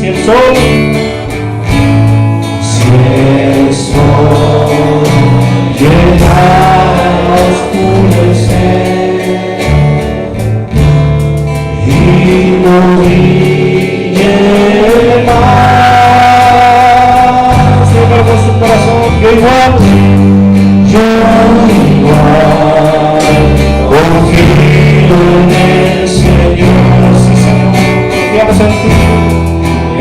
Si el sol llegara a oscurecer y no brille más, siempre con su corazón, yo igual confío en el Señor. Sí, Señor, confiamos en ti.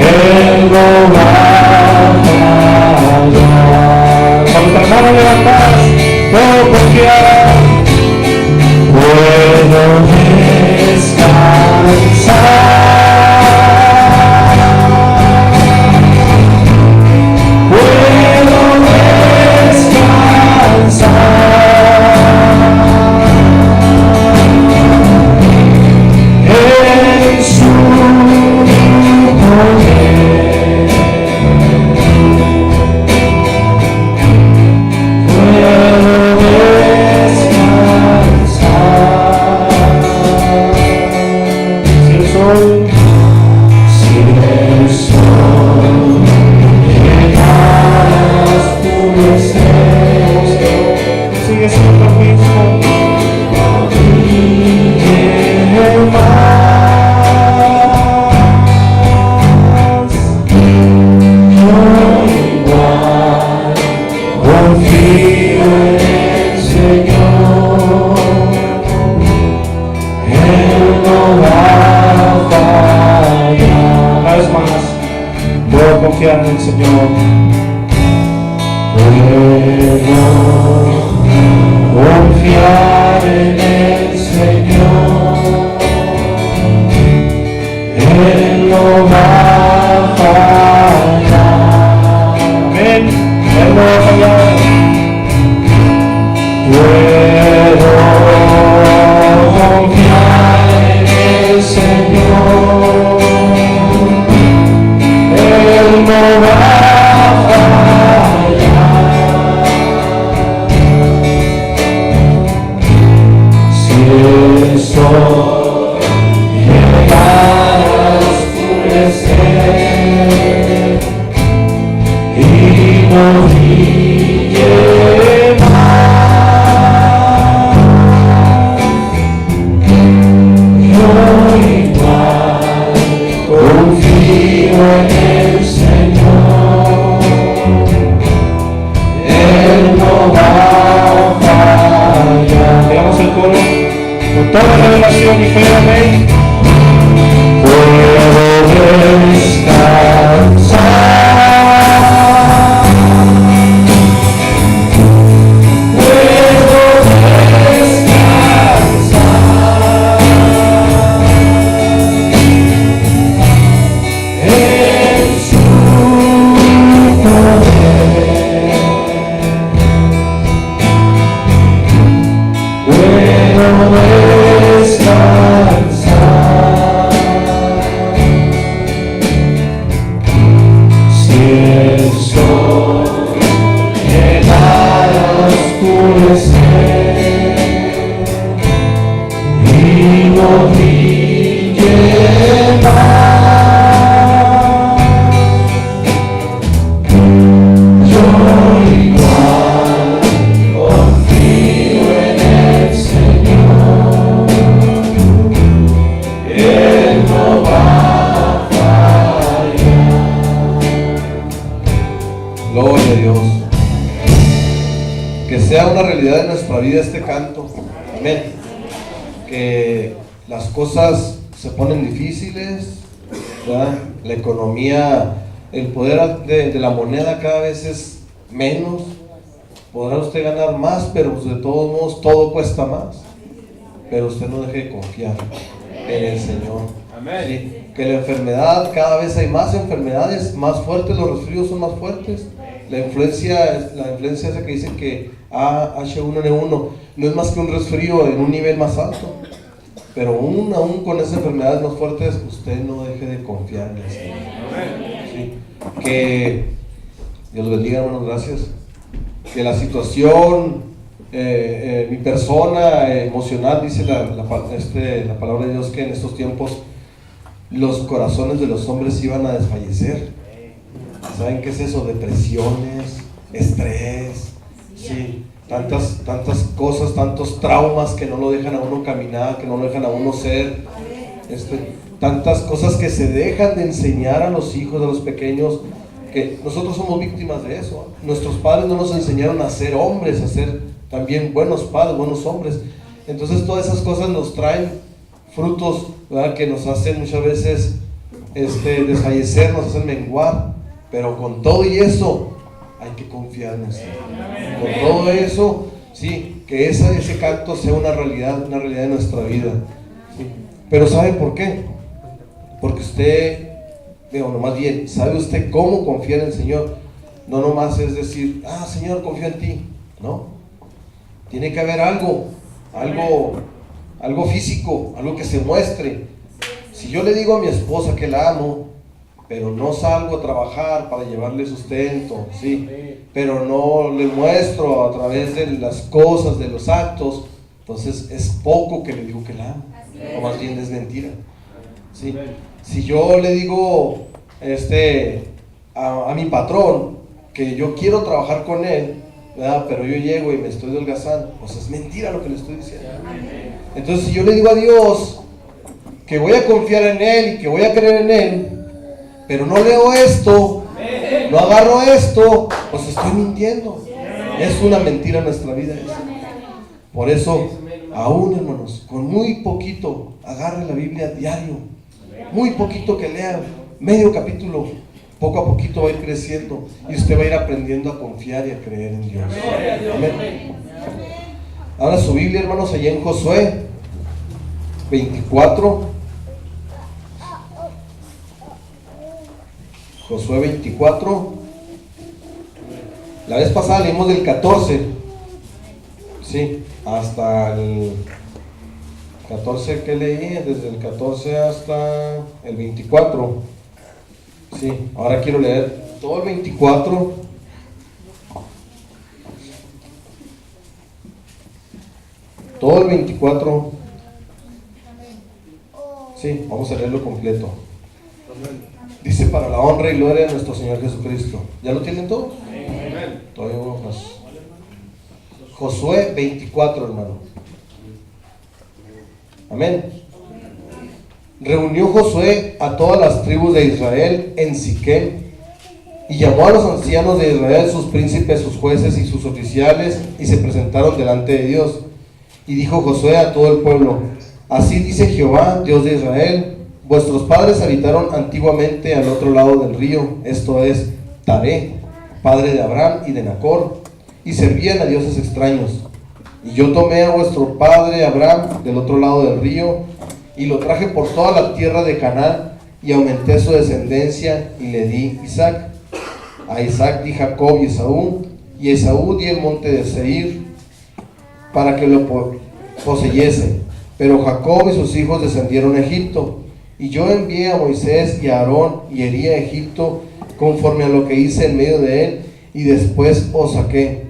Él no va a fallar. Con nuestra mano levantadas, puedo confiar, puedo descansar, puedo descansar en su poder. Confiar en el Señor, puedo confiar en el Señor, Él no va a fallar, amén, Él no va a fallar, puedo confiar en el Señor, Él no va a fallar. Si el sol llegara a oscurecer y no brille más, yo igual confío en el Señor, Él no va a fallar. Digamos el coro con toda revelación y fe, amén. Puedo descansar, puedo descansar en su poder, puedo descansar. Si el sol llegara a oscurecer y no brille más, yo igual confío en el Señor, Él no va a fallar. Gloria a Dios. Que sea una realidad en nuestra vida este canto. Amén. Que las cosas se ponen difíciles, ¿verdad? La economía, el poder de la moneda cada vez es menos. Podrá usted ganar más, pero pues de todos modos todo cuesta más. Pero usted no deje de confiar en el Señor. Amén. Sí, que la enfermedad, cada vez hay más enfermedades, más fuertes, los resfríos son más fuertes. La influencia esa que dicen que H1N1 no es más que un resfrío en un nivel más alto. Pero aún con esas enfermedades más fuertes, usted no deje de confiar en el Señor. Sí. Que Dios los bendiga, hermanos, gracias. Que la situación, mi persona emocional, dice la palabra de Dios, que en estos tiempos los corazones de los hombres iban a desfallecer. ¿Saben qué es eso? Depresiones, estrés, sí, tantas cosas, tantos traumas que no lo dejan a uno caminar, que no lo dejan a uno ser, tantas cosas que se dejan de enseñar a los hijos, a los pequeños, que nosotros somos víctimas de eso. Nuestros padres no nos enseñaron a ser hombres, a ser también buenos padres, buenos hombres. Entonces todas esas cosas nos traen frutos, ¿verdad?, que nos hacen muchas veces desfallecer, nos hacen menguar. Pero con todo y eso hay que confiar en eso. Con todo eso, sí, que ese canto sea una realidad de nuestra vida, ¿sí? Pero ¿sabe por qué? Porque usted, más bien, ¿sabe usted cómo confiar en el Señor? No nomás es decir, Señor, confío en ti. No, tiene que haber algo físico, algo que se muestre. Si yo le digo a mi esposa que la amo, pero no salgo a trabajar para llevarle sustento, ¿sí?, pero no le muestro a través de las cosas, de los actos, entonces es poco que le digo que la amo, o más bien es mentira, ¿sí? Si yo le digo a mi patrón que yo quiero trabajar con él, ¿verdad?, pero yo llego y me estoy holgazando, pues es mentira lo que le estoy diciendo. Entonces, si yo le digo a Dios que voy a confiar en Él y que voy a creer en Él, pero no leo esto, no agarro esto, pues estoy mintiendo. Es una mentira en nuestra vida eso. Por eso, aún, hermanos, con muy poquito, agarre la Biblia diario, muy poquito que lea, medio capítulo, poco a poquito va a ir creciendo y usted va a ir aprendiendo a confiar y a creer en Dios. Amén. Ahora su Biblia, hermanos, allá en Josué 24. Josué 24. La vez pasada leímos del 14, sí, hasta el 14 que leí, desde el 14 hasta el 24. Sí, ahora quiero leer todo el 24. Todo el 24. Sí, vamos a leerlo completo. Dice: para la honra y gloria de nuestro Señor Jesucristo. ¿Ya lo tienen todos? Amén. Todavía uno más. Josué 24, hermano. Amén. Reunió Josué a todas las tribus de Israel en Siquem y llamó a los ancianos de Israel, sus príncipes, sus jueces y sus oficiales, y se presentaron delante de Dios. Y dijo Josué a todo el pueblo: así dice Jehová, Dios de Israel: vuestros padres habitaron antiguamente al otro lado del río, esto es, Taré, padre de Abraham y de Nacor, y servían a dioses extraños. Y yo tomé a vuestro padre Abraham del otro lado del río, y lo traje por toda la tierra de Canaán, y aumenté su descendencia, y le di Isaac. A Isaac di Jacob y Esaú, y Esaú di el monte de Seir, para que lo poseyese. Pero Jacob y sus hijos descendieron a Egipto, y yo envié a Moisés y a Aarón, y herí a Egipto conforme a lo que hice en medio de él, y después os saqué.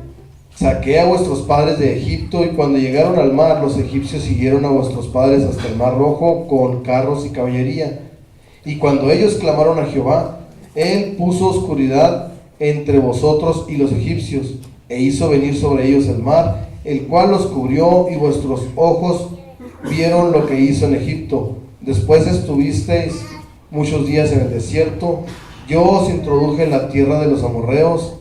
Saqué a vuestros padres de Egipto, y cuando llegaron al mar, los egipcios siguieron a vuestros padres hasta el mar Rojo con carros y caballería. Y cuando ellos clamaron a Jehová, él puso oscuridad entre vosotros y los egipcios, e hizo venir sobre ellos el mar, el cual los cubrió, y vuestros ojos vieron lo que hizo en Egipto. Después estuvisteis muchos días en el desierto. Yo os introduje en la tierra de los amorreos,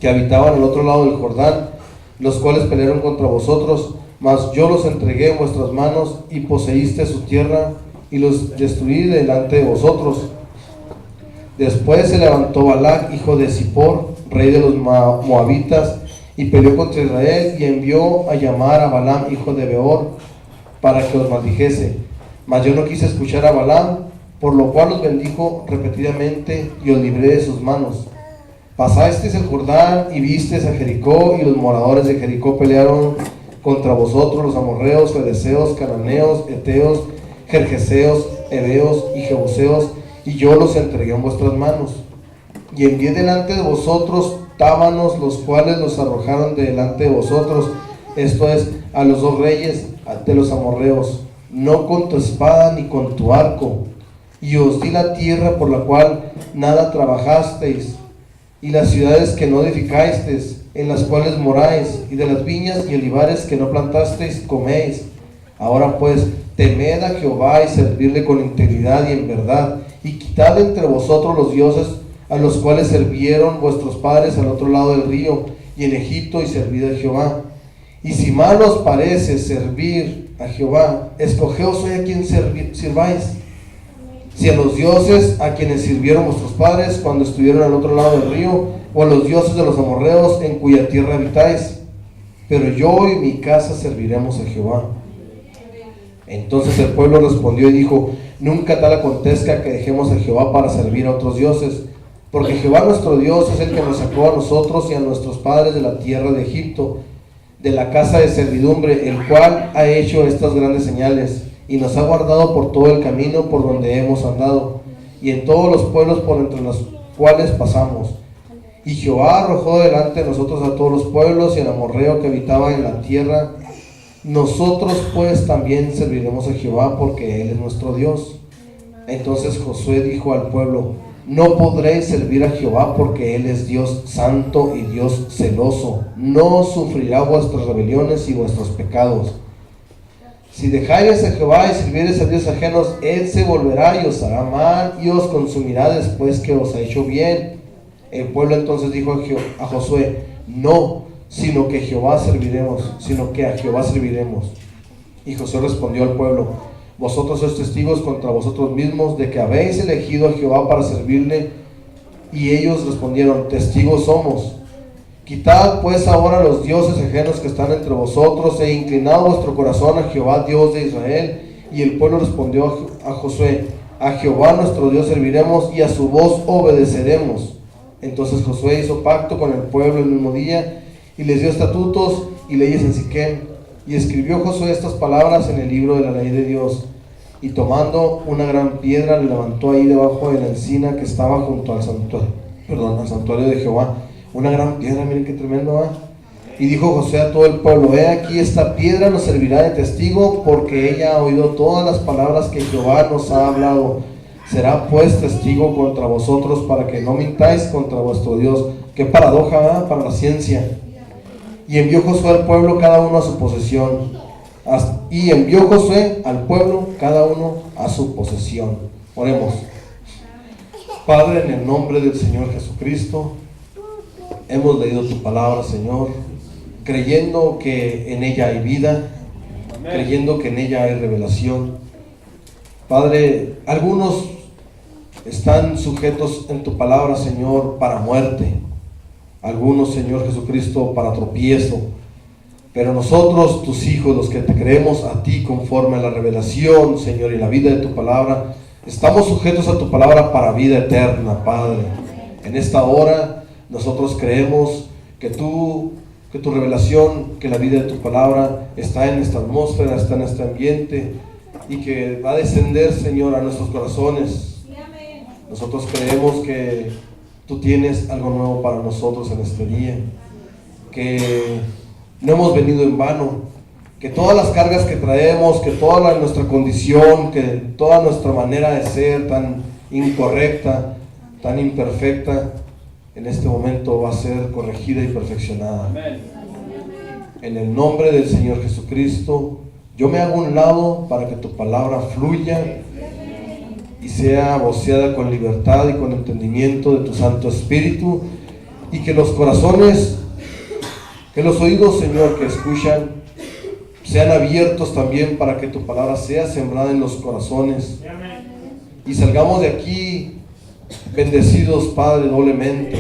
que habitaban al otro lado del Jordán, los cuales pelearon contra vosotros, mas yo los entregué en vuestras manos, y poseíste su tierra, y los destruí delante de vosotros. Después se levantó Balac, hijo de Zippor, rey de los moabitas, y peleó contra Israel, y envió a llamar a Balaam, hijo de Beor, para que os maldijese. Mas yo no quise escuchar a Balaam, por lo cual os bendijo repetidamente, y os libré de sus manos. Pasasteis el Jordán y visteis a Jericó, y los moradores de Jericó pelearon contra vosotros, los amorreos, ferezeos, cananeos, eteos, gergeseos, heveos y jebuseos, y yo los entregué en vuestras manos. Y envié delante de vosotros tábanos, los cuales los arrojaron delante de vosotros, esto es, a los dos reyes de los amorreos, no con tu espada ni con tu arco. y os di la tierra por la cual nada trabajasteis, y las ciudades que no edificasteis, en las cuales moráis, y de las viñas y olivares que no plantasteis, coméis. Ahora pues, temed a Jehová y servirle con integridad y en verdad, y quitad entre vosotros los dioses a los cuales sirvieron vuestros padres al otro lado del río y en Egipto, y servid a Jehová. Y si mal os parece servir a Jehová, escogeos hoy a quien sirváis, si a los dioses a quienes sirvieron vuestros padres cuando estuvieron al otro lado del río, o a los dioses de los amorreos en cuya tierra habitáis. Pero yo y mi casa serviremos a Jehová. Entonces el pueblo respondió y dijo: nunca tal acontezca que dejemos a Jehová para servir a otros dioses, porque Jehová nuestro Dios es el que nos sacó a nosotros y a nuestros padres de la tierra de Egipto, de la casa de servidumbre, el cual ha hecho estas grandes señales, y nos ha guardado por todo el camino por donde hemos andado, y en todos los pueblos por entre los cuales pasamos. Y Jehová arrojó delante de nosotros a todos los pueblos y al amorreo que habitaba en la tierra. Nosotros pues también serviremos a Jehová, porque Él es nuestro Dios. Entonces Josué dijo al pueblo: no podréis servir a Jehová, porque Él es Dios santo y Dios celoso. No sufrirá vuestras rebeliones y vuestros pecados. Si dejáis a Jehová y sirviereis a dioses ajenos, Él se volverá y os hará mal y os consumirá después que os ha hecho bien. El pueblo entonces dijo a Josué: no, sino que a Jehová serviremos. Y Josué respondió al pueblo: vosotros sois testigos contra vosotros mismos de que habéis elegido a Jehová para servirle. Y ellos respondieron: testigos somos. Quitad pues ahora los dioses ajenos que están entre vosotros, e inclinad vuestro corazón a Jehová, Dios de Israel. Y el pueblo respondió a Josué: a Jehová nuestro Dios serviremos, y a su voz obedeceremos. Entonces Josué hizo pacto con el pueblo el mismo día, y les dio estatutos y leyes en Siquem. Y escribió Josué estas palabras en el libro de la ley de Dios. Y tomando una gran piedra, la levantó ahí debajo de la encina que estaba junto al santuario de Jehová. Una gran piedra, miren qué tremendo va. Y dijo Josué a todo el pueblo: he aquí, esta piedra nos servirá de testigo, porque ella ha oído todas las palabras que Jehová nos ha hablado. Será pues testigo contra vosotros, para que no mintáis contra vuestro Dios. Qué paradoja, ¿verdad?, para la ciencia. Y envió Josué al pueblo cada uno a su posesión. Oremos. Padre, en el nombre del Señor Jesucristo, hemos leído tu palabra, Señor, creyendo que en ella hay vida, creyendo que en ella hay revelación. Padre, algunos están sujetos en tu palabra, Señor, para muerte. Algunos, Señor Jesucristo, para tropiezo. Pero nosotros, tus hijos, los que te creemos a ti conforme a la revelación, Señor, y la vida de tu palabra, estamos sujetos a tu palabra para vida eterna, Padre. En esta hora, nosotros creemos que tu revelación, que la vida de tu palabra está en esta atmósfera, está en este ambiente, y que va a descender, Señor, a nuestros corazones. Nosotros creemos que tú tienes algo nuevo para nosotros en este día, que no hemos venido en vano, que todas las cargas que traemos, que toda nuestra condición, que toda nuestra manera de ser tan incorrecta, tan imperfecta, en este momento va a ser corregida y perfeccionada. Amén. En el nombre del Señor Jesucristo, yo me hago a un lado para que tu palabra fluya y sea voceada con libertad y con entendimiento de tu Santo Espíritu, y que los corazones, que los oídos, Señor, que escuchan, sean abiertos también para que tu palabra sea sembrada en los corazones, y salgamos de aquí bendecidos, Padre, doblemente.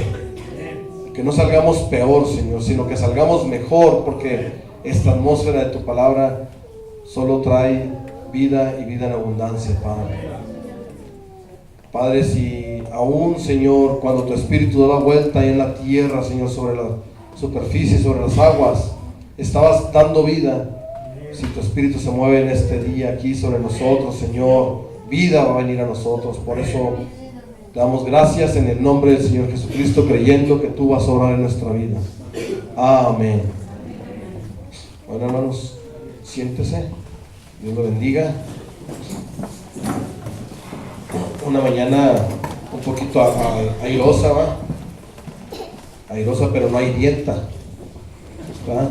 Que no salgamos peor, Señor, sino que salgamos mejor, porque esta atmósfera de tu palabra solo trae vida y vida en abundancia, Padre. Padre, si aún, Señor, cuando tu Espíritu daba vuelta ahí en la tierra, Señor, sobre la superficie, sobre las aguas, estabas dando vida, si tu Espíritu se mueve en este día aquí sobre nosotros, Señor, vida va a venir a nosotros. Por eso te damos gracias en el nombre del Señor Jesucristo, creyendo que tú vas a obrar en nuestra vida. Amén. Bueno, hermanos, siéntese. Dios lo bendiga. una mañana un poquito airosa, ¿va? Airosa, pero no airienta, ¿va?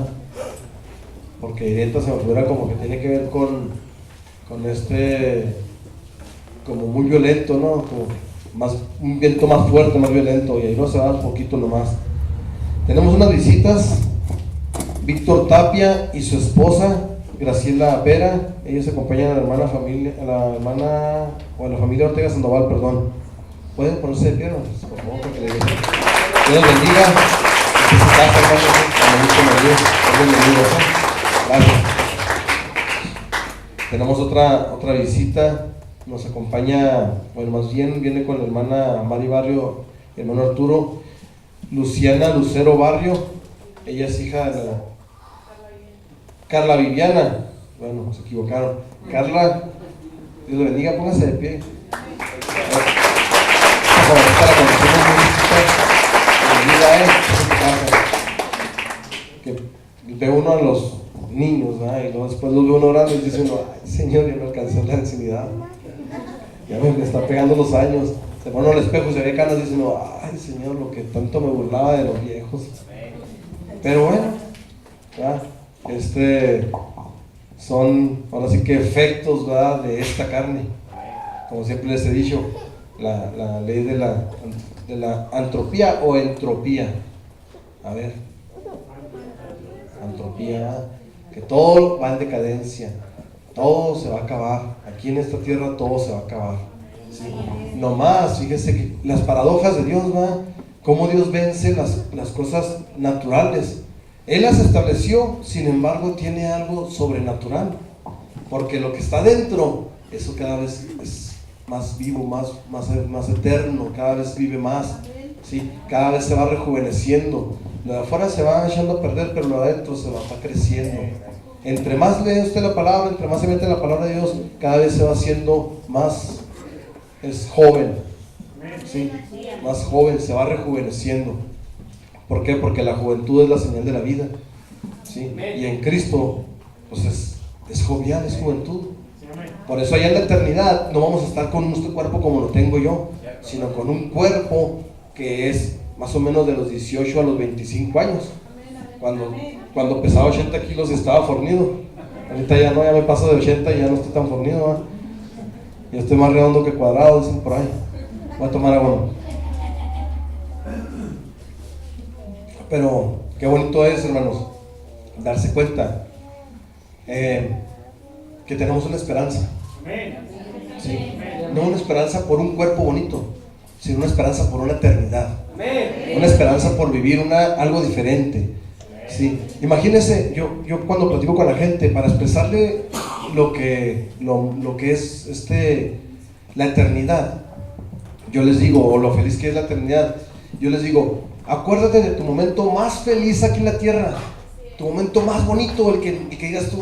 Porque airienta se me figura como que tiene que ver con como muy violento, ¿no? Como un viento más fuerte, más violento, y airosa, ¿va? Un poquito nomás. Tenemos unas visitas. Víctor Tapia y su esposa Graciela Vera, ellos acompañan a la hermana familia Ortega Sandoval, perdón. ¿Pueden ponerse de pie, por favor, para que le digan? Dios los bendiga. Bienvenidos. Gracias. Tenemos otra visita. Nos acompaña, bueno, más bien viene con la hermana Mari Barrio, hermano Arturo, Luciana Lucero Barrio. Ella es hija de la Carla Viviana. Bueno, se equivocaron. Carla, Dios le bendiga, póngase de pie. Que ve uno a los niños, ¿verdad? Y luego después los ve uno orando y dice uno, ay Señor, ya me alcanzó la ancianidad, ya me está pegando los años. Se pone al espejo y se ve canas y dice uno, ay Señor, lo que tanto me burlaba de los viejos. Pero bueno, ¿verdad? Son ahora sí que efectos, ¿verdad?, de esta carne. Como siempre les he dicho, la ley de la antropía o entropía. A ver, antropía, ¿verdad? Que todo va en decadencia, todo se va a acabar. Aquí en esta tierra todo se va a acabar. ¿Sí? No más, fíjese que las paradojas de Dios, ¿verdad? Cómo Dios vence las cosas naturales. Él las estableció, sin embargo tiene algo sobrenatural, porque lo que está dentro, eso cada vez es más vivo, más eterno, cada vez vive más, ¿sí? Cada vez se va rejuveneciendo. Lo de afuera se va echando a perder, pero lo de adentro se va creciendo. Entre más lee usted la palabra, entre más se mete en la palabra de Dios, cada vez se va haciendo más joven, ¿sí? Más joven, se va rejuveneciendo. ¿Por qué? Porque la juventud es la señal de la vida, ¿sí? Y en Cristo, pues es jovial, es juventud. Por eso allá en la eternidad no vamos a estar con un cuerpo como lo tengo yo, sino con un cuerpo que es más o menos de los 18 a los 25 años. Cuando pesaba 80 kilos y estaba fornido. Ahorita ya no, ya me paso de 80 y ya no estoy tan fornido, ¿verdad? Ya estoy más redondo que cuadrado, dicen por ahí. Voy a tomar agua. Pero qué bonito es, hermanos, darse cuenta que tenemos una esperanza, ¿sí? No una esperanza por un cuerpo bonito, sino una esperanza por una eternidad, una esperanza por vivir algo diferente, ¿sí? Imagínense, yo cuando platico con la gente para expresarle lo que es la eternidad, yo les digo, o lo feliz que es la eternidad, yo les digo, acuérdate de tu momento más feliz aquí en la tierra, tu momento más bonito, el que digas tú,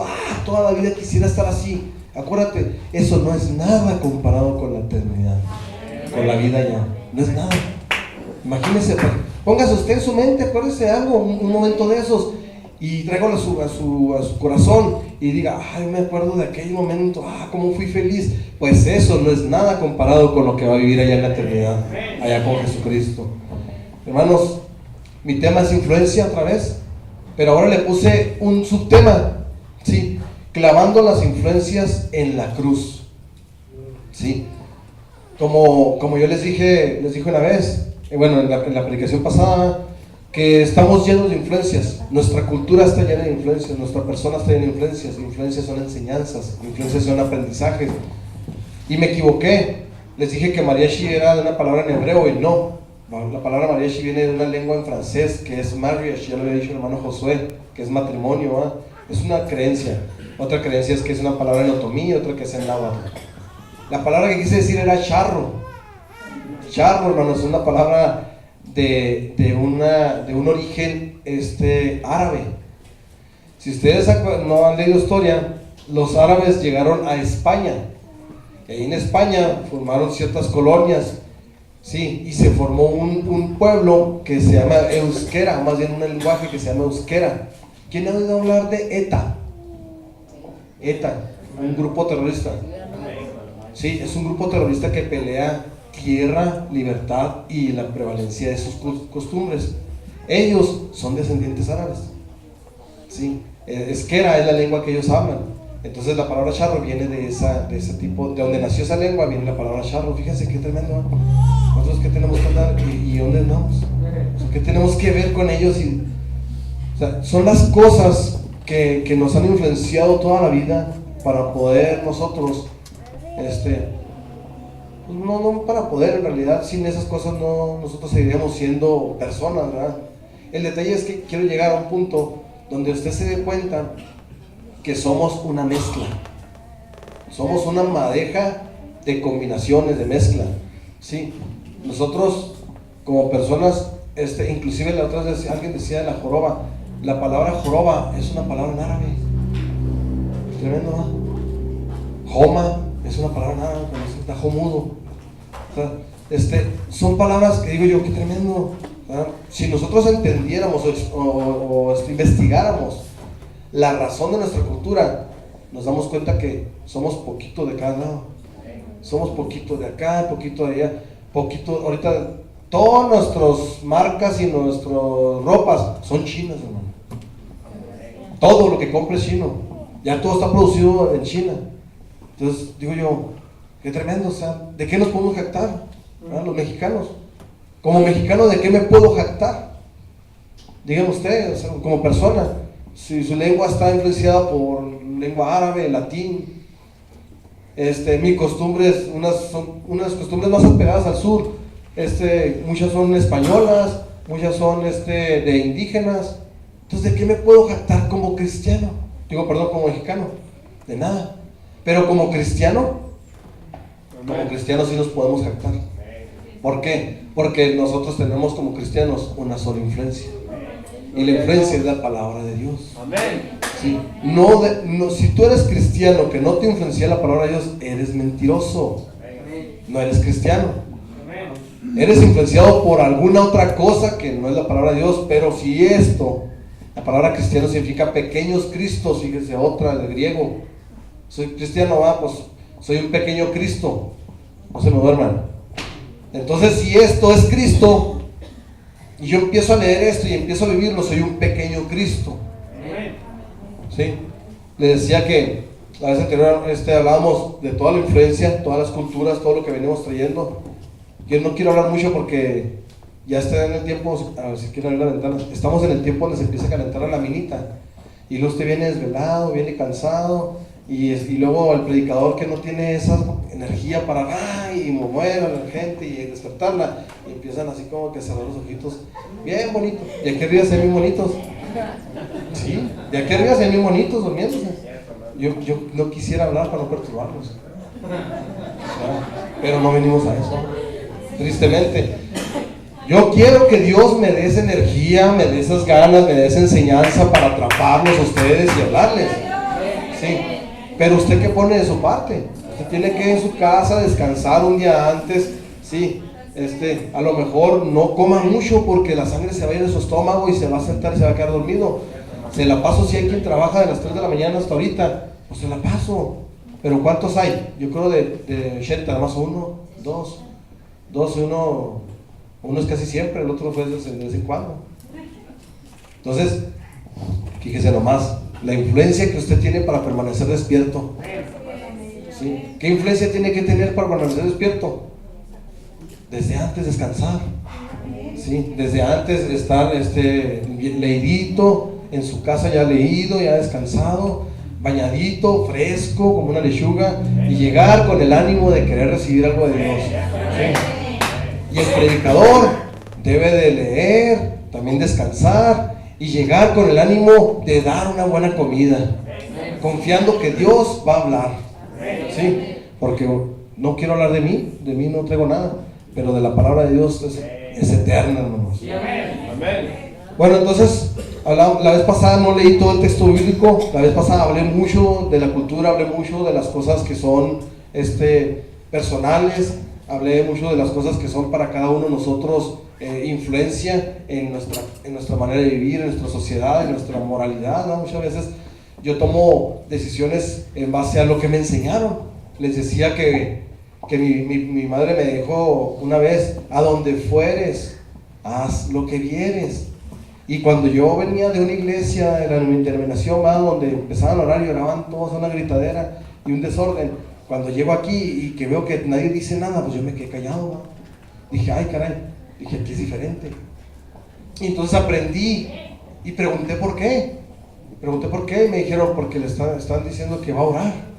toda la vida quisiera estar así. Acuérdate, eso no es nada comparado con la eternidad, con la vida ya, no es nada. Imagínese, póngase usted en su mente, acuérdese de algo, un momento de esos, y tráigalo a su corazón, y diga, me acuerdo de aquel momento, cómo fui feliz. Pues eso no es nada comparado con lo que va a vivir allá en la eternidad, allá con Jesucristo. Hermanos, mi tema es influencia otra vez, pero ahora le puse un subtema, ¿sí? Clavando las influencias en la cruz, ¿sí? Como yo les dije una vez, bueno, en la predicación pasada, que estamos llenos de influencias. Nuestra cultura está llena de influencias, nuestra persona está llena de influencias. Influencias son enseñanzas, influencias son aprendizajes. Y me equivoqué, les dije que mariachi era de una palabra en hebreo y no. La palabra mariachi viene de una lengua en francés que es marriage, ya lo había dicho el hermano Josué, que es matrimonio, ¿eh? Es una creencia. Otra creencia es que es una palabra en otomí, otra que es en náhuatl. La palabra que quise decir era charro. Charro, hermanos, es una palabra de un origen árabe. Si ustedes no han leído historia, los árabes llegaron a España. Y ahí en España formaron ciertas colonias. Sí, y se formó un pueblo que se llama euskera, más bien un lenguaje que se llama euskera. ¿Quién ha oído hablar de ETA? ETA, un grupo terrorista. Sí, es un grupo terrorista que pelea tierra, libertad y la prevalencia de sus costumbres. Ellos son descendientes árabes. Sí, Esquera es la lengua que ellos hablan. Entonces la palabra charro viene de ese tipo, de donde nació esa lengua viene la palabra charro. Fíjense qué tremendo, ¿eh? Nosotros qué tenemos que andar y dónde andamos. O sea, ¿qué tenemos que ver con ellos? O sea, son las cosas que nos han influenciado toda la vida para poder nosotros, no para poder, en realidad sin esas cosas nosotros seguiríamos siendo personas, ¿verdad? El detalle es que quiero llegar a un punto donde usted se dé cuenta que somos una mezcla, somos una madeja de combinaciones, de mezcla, ¿sí? Nosotros como personas, inclusive la otra vez alguien decía de la joroba, la palabra joroba es una palabra en árabe, tremendo, ¿no? Joma es una palabra en árabe, pero es tajo mudo. O sea, son palabras que digo yo, qué tremendo, ¿verdad? Si nosotros entendiéramos o investigáramos la razón de nuestra cultura, nos damos cuenta que somos poquito de cada lado, somos poquito de acá, poquito de allá, poquito, ahorita todas nuestras marcas y nuestras ropas son chinas, hermano. Todo lo que compre es chino, ya todo está producido en China. Entonces digo yo, qué tremendo, o sea, ¿de qué nos podemos jactar? ¿Verdad? Los mexicanos, como mexicano, ¿de qué me puedo jactar? Díganme ustedes, o sea, como persona, si su lengua está influenciada por lengua árabe, latín, mis costumbres, son unas costumbres más apegadas al sur, muchas son españolas, muchas son de indígenas. Entonces, ¿de qué me puedo jactar como cristiano? Como mexicano, de nada. Pero como cristiano sí nos podemos jactar. ¿Por qué? Porque nosotros tenemos como cristianos una sola influencia. Y la influencia es la palabra de Dios. ¿Sí? Si tú eres cristiano que no te influencia la palabra de Dios, eres mentiroso. No eres cristiano. Eres influenciado por alguna otra cosa que no es la palabra de Dios. Pero si la palabra cristiano significa pequeños cristos, fíjese, otra de griego. Soy cristiano, pues soy un pequeño Cristo. No se me duerman. Entonces, si esto es Cristo, y yo empiezo a leer esto y empiezo a vivirlo, soy un pequeño Cristo. ¿Sí? Le decía que la vez anterior hablábamos de toda la influencia, todas las culturas, todo lo que venimos trayendo. Yo no quiero hablar mucho porque ya está en el tiempo, a ver si quiero abrir la ventana, estamos en el tiempo donde se empieza a calentar la minita. Y luego usted viene desvelado, viene cansado, y luego el predicador que no tiene esa energía para mover a la gente y despertarla, y empiezan así como que a cerrar los ojitos, bien bonitos, y aquí arriba se ven bien bonitos, sí, y aquí arriba se ven bien bonitos durmiéndose. Yo no quisiera hablar para no perturbarlos, pero no venimos a eso, tristemente. Yo quiero que Dios me dé esa energía, me dé esas ganas, me dé esa enseñanza para atraparlos a ustedes y hablarles, sí. Pero usted, ¿qué pone de su parte? Usted tiene que en su casa descansar un día antes, sí. A lo mejor no coma mucho porque la sangre se va a ir de su estómago y se va a sentar y se va a quedar dormido. Se la paso, si hay quien trabaja de las 3 de la mañana hasta ahorita, pues se la paso. Pero ¿cuántos hay? Yo creo de Sherry, nada más uno, dos, uno es casi siempre, el otro fue de vez en cuando. Entonces, fíjese nomás, la influencia que usted tiene para permanecer despierto. ¿Sí? ¿Qué influencia tiene que tener para permanecer despierto? Desde antes descansar, ¿sí? Desde antes de estar leidito, en su casa ya leído, ya descansado, bañadito, fresco, como una lechuga, y llegar con el ánimo de querer recibir algo de Dios. ¿Sí? Y el predicador debe de leer, también descansar, y llegar con el ánimo de dar una buena comida, confiando que Dios va a hablar, ¿sí? Porque no quiero hablar de mí no traigo nada, pero de la palabra de Dios es eterna, hermanos. Bueno, entonces, la vez pasada no leí todo el texto bíblico, la vez pasada hablé mucho de la cultura, hablé mucho de las cosas que son personales, hablé mucho de las cosas que son para cada uno de nosotros influencia en nuestra manera de vivir, en nuestra sociedad, en nuestra moralidad, ¿no? Muchas veces yo tomo decisiones en base a lo que me enseñaron, Les decía que mi madre me dijo una vez: a donde fueres, haz lo que vieres. Y cuando yo venía de una iglesia, de la denominación, donde empezaban a orar y oraban todos a una gritadera y un desorden, cuando llego aquí y que veo que nadie dice nada, pues yo me quedé callado, ¿va? Dije, ay caray, dije, aquí es diferente. Y entonces aprendí y pregunté por qué. Y me dijeron, porque le están diciendo que va a orar.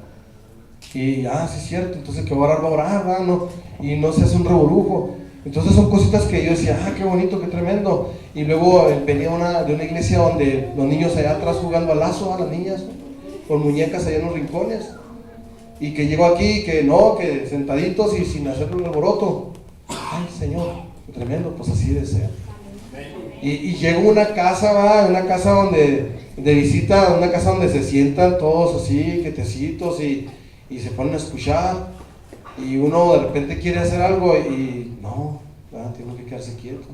Y sí es cierto, entonces que va a orar, ¿va? No, y no se hace un revolujo. Entonces son cositas que yo decía, qué bonito, qué tremendo. Y luego venía de una iglesia donde los niños allá atrás jugando al lazo, a las niñas, con muñecas allá en los rincones. Y que llego aquí, que sentaditos y sin hacer un alboroto. Ay, Señor, qué tremendo, pues así debe ser. Y llego a una casa, una casa donde, de visita, una casa donde se sientan todos así, quietecitos y se ponen a escuchar. Y uno de repente quiere hacer algo y no, tiene que quedarse quieto.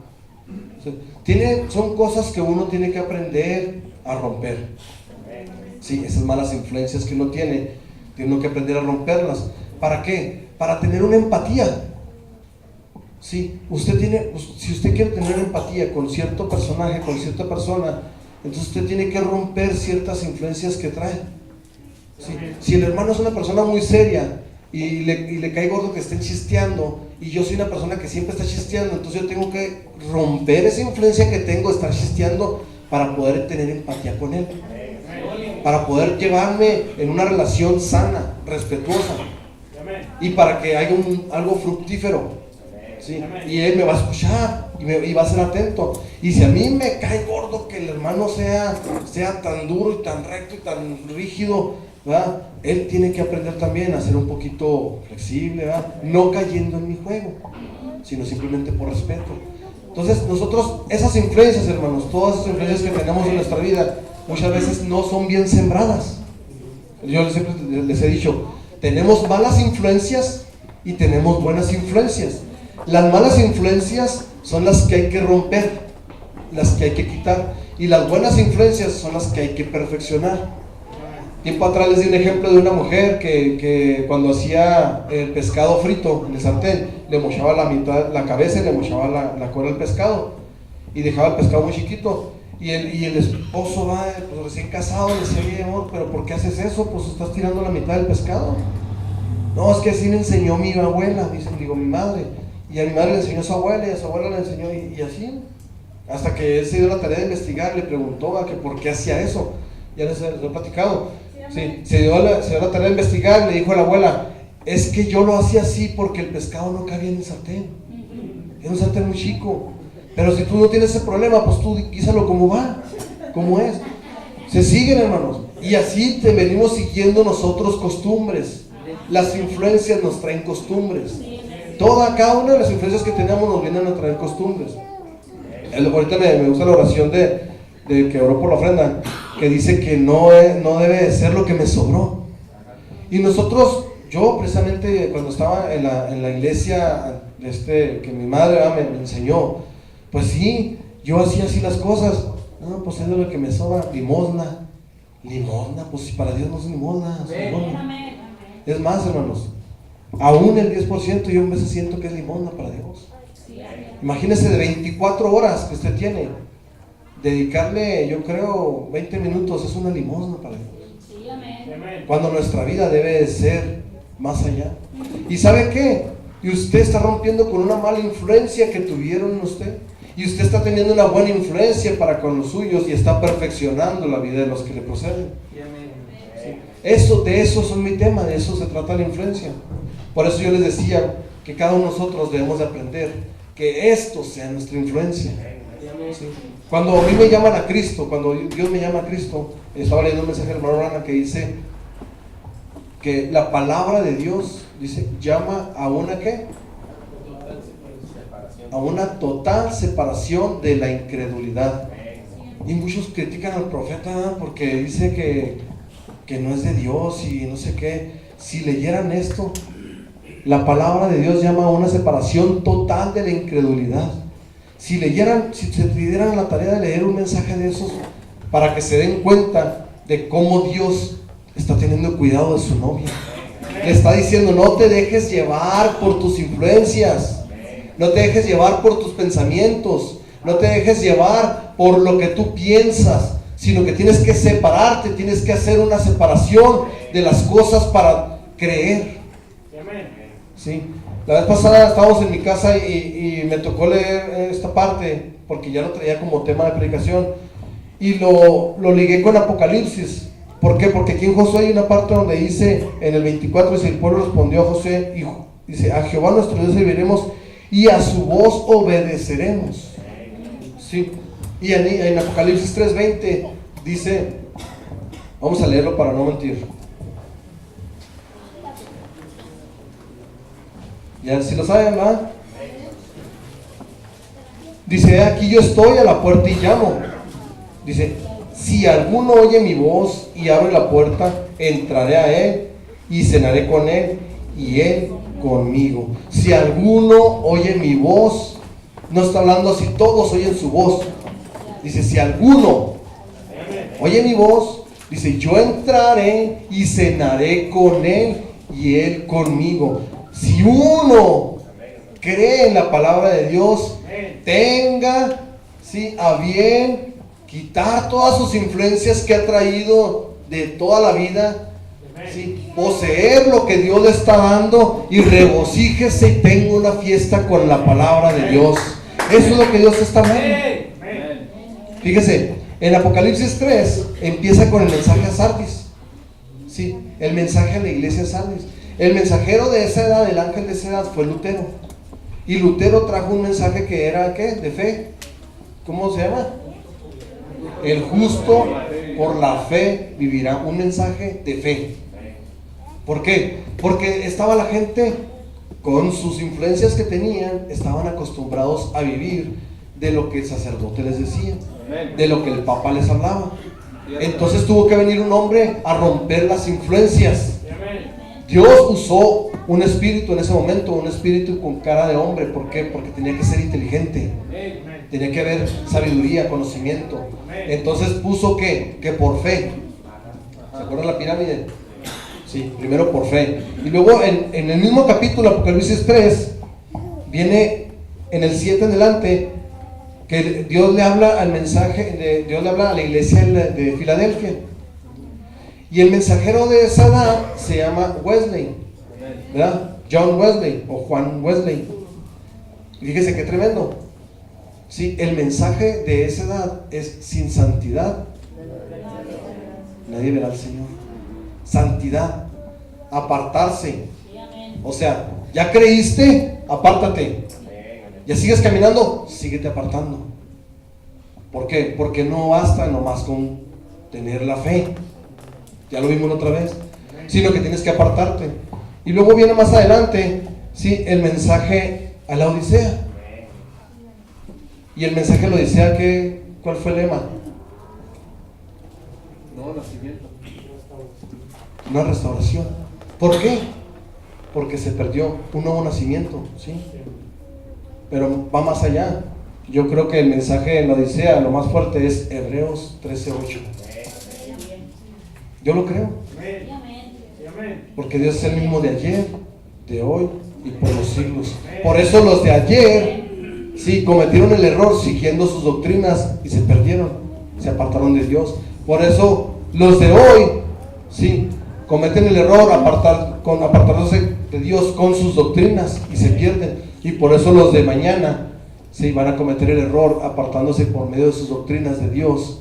Son cosas que uno tiene que aprender a romper. Sí, esas malas influencias que uno tiene que aprender a romperlas. ¿Para qué? Para tener una empatía. Sí, si usted quiere tener empatía con cierto personaje, con cierta persona, entonces usted tiene que romper ciertas influencias que trae. Sí, si el hermano es una persona muy seria y le cae gordo que estén chisteando, y yo soy una persona que siempre está chisteando, entonces yo tengo que romper esa influencia que tengo de estar chisteando para poder tener empatía con él, para poder llevarme en una relación sana, respetuosa, y para que haya algo fructífero. ¿Sí? Y él me va a escuchar y va a ser atento. Y si a mí me cae gordo que el hermano sea tan duro y tan recto y tan rígido, ¿verdad? Él tiene que aprender también a ser un poquito flexible, ¿verdad? No cayendo en mi juego, sino simplemente por respeto. Entonces nosotros, esas influencias, hermanos, todas esas influencias que tenemos en nuestra vida, muchas veces no son bien sembradas. Yo siempre les he dicho, tenemos malas influencias y tenemos buenas influencias. Las malas influencias son las que hay que romper, las que hay que quitar, y las buenas influencias son las que hay que perfeccionar. Tiempo atrás les di un ejemplo de una mujer que cuando hacía el pescado frito en el sartén, le mochaba la cabeza y le mochaba la cola del pescado y dejaba el pescado muy chiquito. Y el esposo pues recién casado, le decía, oye amor, pero ¿por qué haces eso? Pues estás tirando la mitad del pescado. No, es que así me enseñó mi abuela, digo mi madre. Y a mi madre le enseñó a su abuela y a su abuela le enseñó y así. Hasta que él se dio la tarea de investigar, le preguntó que por qué hacía eso. Ya les he platicado. Sí, se dio la tarea de investigar, le dijo a la abuela, es que yo lo hacía así porque el pescado no cabía en el sartén. Era un sartén muy chico. Pero si tú no tienes ese problema, pues tú guísalo como va, como es. Se siguen, hermanos. Y así te venimos siguiendo nosotros costumbres. Las influencias nos traen costumbres. Cada una de las influencias que tenemos nos vienen a traer costumbres. Ahorita me gusta la oración de que oró por la ofrenda, que dice que no debe de ser lo que me sobró. Y nosotros, yo precisamente cuando estaba en la iglesia que mi madre me enseñó, pues sí, yo hacía así las cosas. No, pues es de lo que me sobra. Limosna, pues si para Dios no es limosna. Es más, hermanos, aún el 10% yo a veces siento que es limosna para Dios. Imagínese de 24 horas que usted tiene, dedicarle, yo creo, 20 minutos es una limosna para Dios. Cuando nuestra vida debe de ser más allá. ¿Y sabe qué? Y usted está rompiendo con una mala influencia que tuvieron en usted. Y usted está teniendo una buena influencia para con los suyos y está perfeccionando la vida de los que le proceden. De eso es mi tema, de eso se trata la influencia. Por eso yo les decía que cada uno de nosotros debemos de aprender que esto sea nuestra influencia. ¿Sí? Cuando a mí me llaman a Cristo, cuando Dios me llama a Cristo, estaba leyendo un mensaje del hermano Rana que dice que la palabra de Dios dice, llama a una ¿qué? A una total separación de la incredulidad. Y muchos critican al profeta porque dice que no es de Dios y no sé qué. Si leyeran esto, la palabra de Dios llama a una separación total de la incredulidad. Si se dieran la tarea de leer un mensaje de esos, para que se den cuenta de cómo Dios está teniendo cuidado de su novia. Le está diciendo, no te dejes llevar por tus influencias, no te dejes llevar por tus pensamientos, no te dejes llevar por lo que tú piensas, sino que tienes que separarte, tienes que hacer una separación de las cosas para creer. Sí. La vez pasada estábamos en mi casa y me tocó leer esta parte, porque ya lo traía como tema de predicación, y lo ligué con Apocalipsis. ¿Por qué? Porque aquí en Josué hay una parte donde dice, en el 24, dice, el pueblo respondió a Josué, y dice, a Jehová nuestro Dios serviremos, y a su voz obedeceremos. Sí. Y en Apocalipsis 3:20 dice, vamos a leerlo para no mentir. Ya si lo saben, ¿verdad? Dice, aquí yo estoy a la puerta y llamo. Dice, si alguno oye mi voz y abre la puerta, entraré a él y cenaré con él y él conmigo. Si alguno oye mi voz, no está hablando así, todos oyen su voz. Dice, si alguno oye mi voz, dice, yo entraré y cenaré con él y él conmigo. Si uno cree en la palabra de Dios, tenga, ¿sí?, a bien quitar todas sus influencias que ha traído de toda la vida, ¿sí?, poseer lo que Dios le está dando y regocíjese y tenga una fiesta con la palabra de Dios. Eso es lo que Dios está hablando. Fíjese, en Apocalipsis 3 empieza con el mensaje a Sardis, ¿sí?, el mensaje a la iglesia de Sardis. El mensajero de esa edad, el ángel de esa edad, fue Lutero. Y Lutero trajo un mensaje que era, ¿qué?, de fe. ¿Cómo se llama? El justo por la fe vivirá. Un mensaje de fe. ¿Por qué? Porque estaba la gente, con sus influencias que tenían, estaban acostumbrados a vivir de lo que el sacerdote les decía, de lo que el papa les hablaba. Entonces tuvo que venir un hombre a romper las influencias. Dios usó un espíritu en ese momento, un espíritu con cara de hombre. ¿Por qué? Porque tenía que ser inteligente, tenía que haber sabiduría, conocimiento. Entonces puso que por fe. ¿Se acuerdan la pirámide? Sí, primero por fe. Y luego en el mismo capítulo, Apocalipsis 3, viene en el 7 en adelante, que Dios le habla al mensaje, Dios le habla a la iglesia de Filadelfia. Y el mensajero de esa edad se llama Wesley, ¿verdad? John Wesley o Juan Wesley. Fíjese qué tremendo. Sí, el mensaje de esa edad es: sin santidad nadie verá al Señor. Santidad, apartarse. O sea, ya creíste, apártate. Ya sigues caminando, síguete apartando. ¿Por qué? Porque no basta nomás con tener la fe. Ya lo vimos otra vez, sino que tienes que apartarte. Y luego viene más adelante, ¿sí?, el mensaje a la Odisea. Y el mensaje a la Odisea, ¿cuál fue el lema? No, nacimiento. Una restauración. ¿Por qué? Porque se perdió un nuevo nacimiento, ¿sí? Pero va más allá. Yo creo que el mensaje en la Odisea, lo más fuerte, es Hebreos 13:8. Yo lo creo, porque Dios es el mismo de ayer, de hoy y por los siglos. Por eso los de ayer, sí, cometieron el error siguiendo sus doctrinas y se perdieron, se apartaron de Dios. Por eso los de hoy, sí, cometen el error apartándose de Dios con sus doctrinas y se pierden. Y por eso los de mañana, sí, van a cometer el error apartándose por medio de sus doctrinas de Dios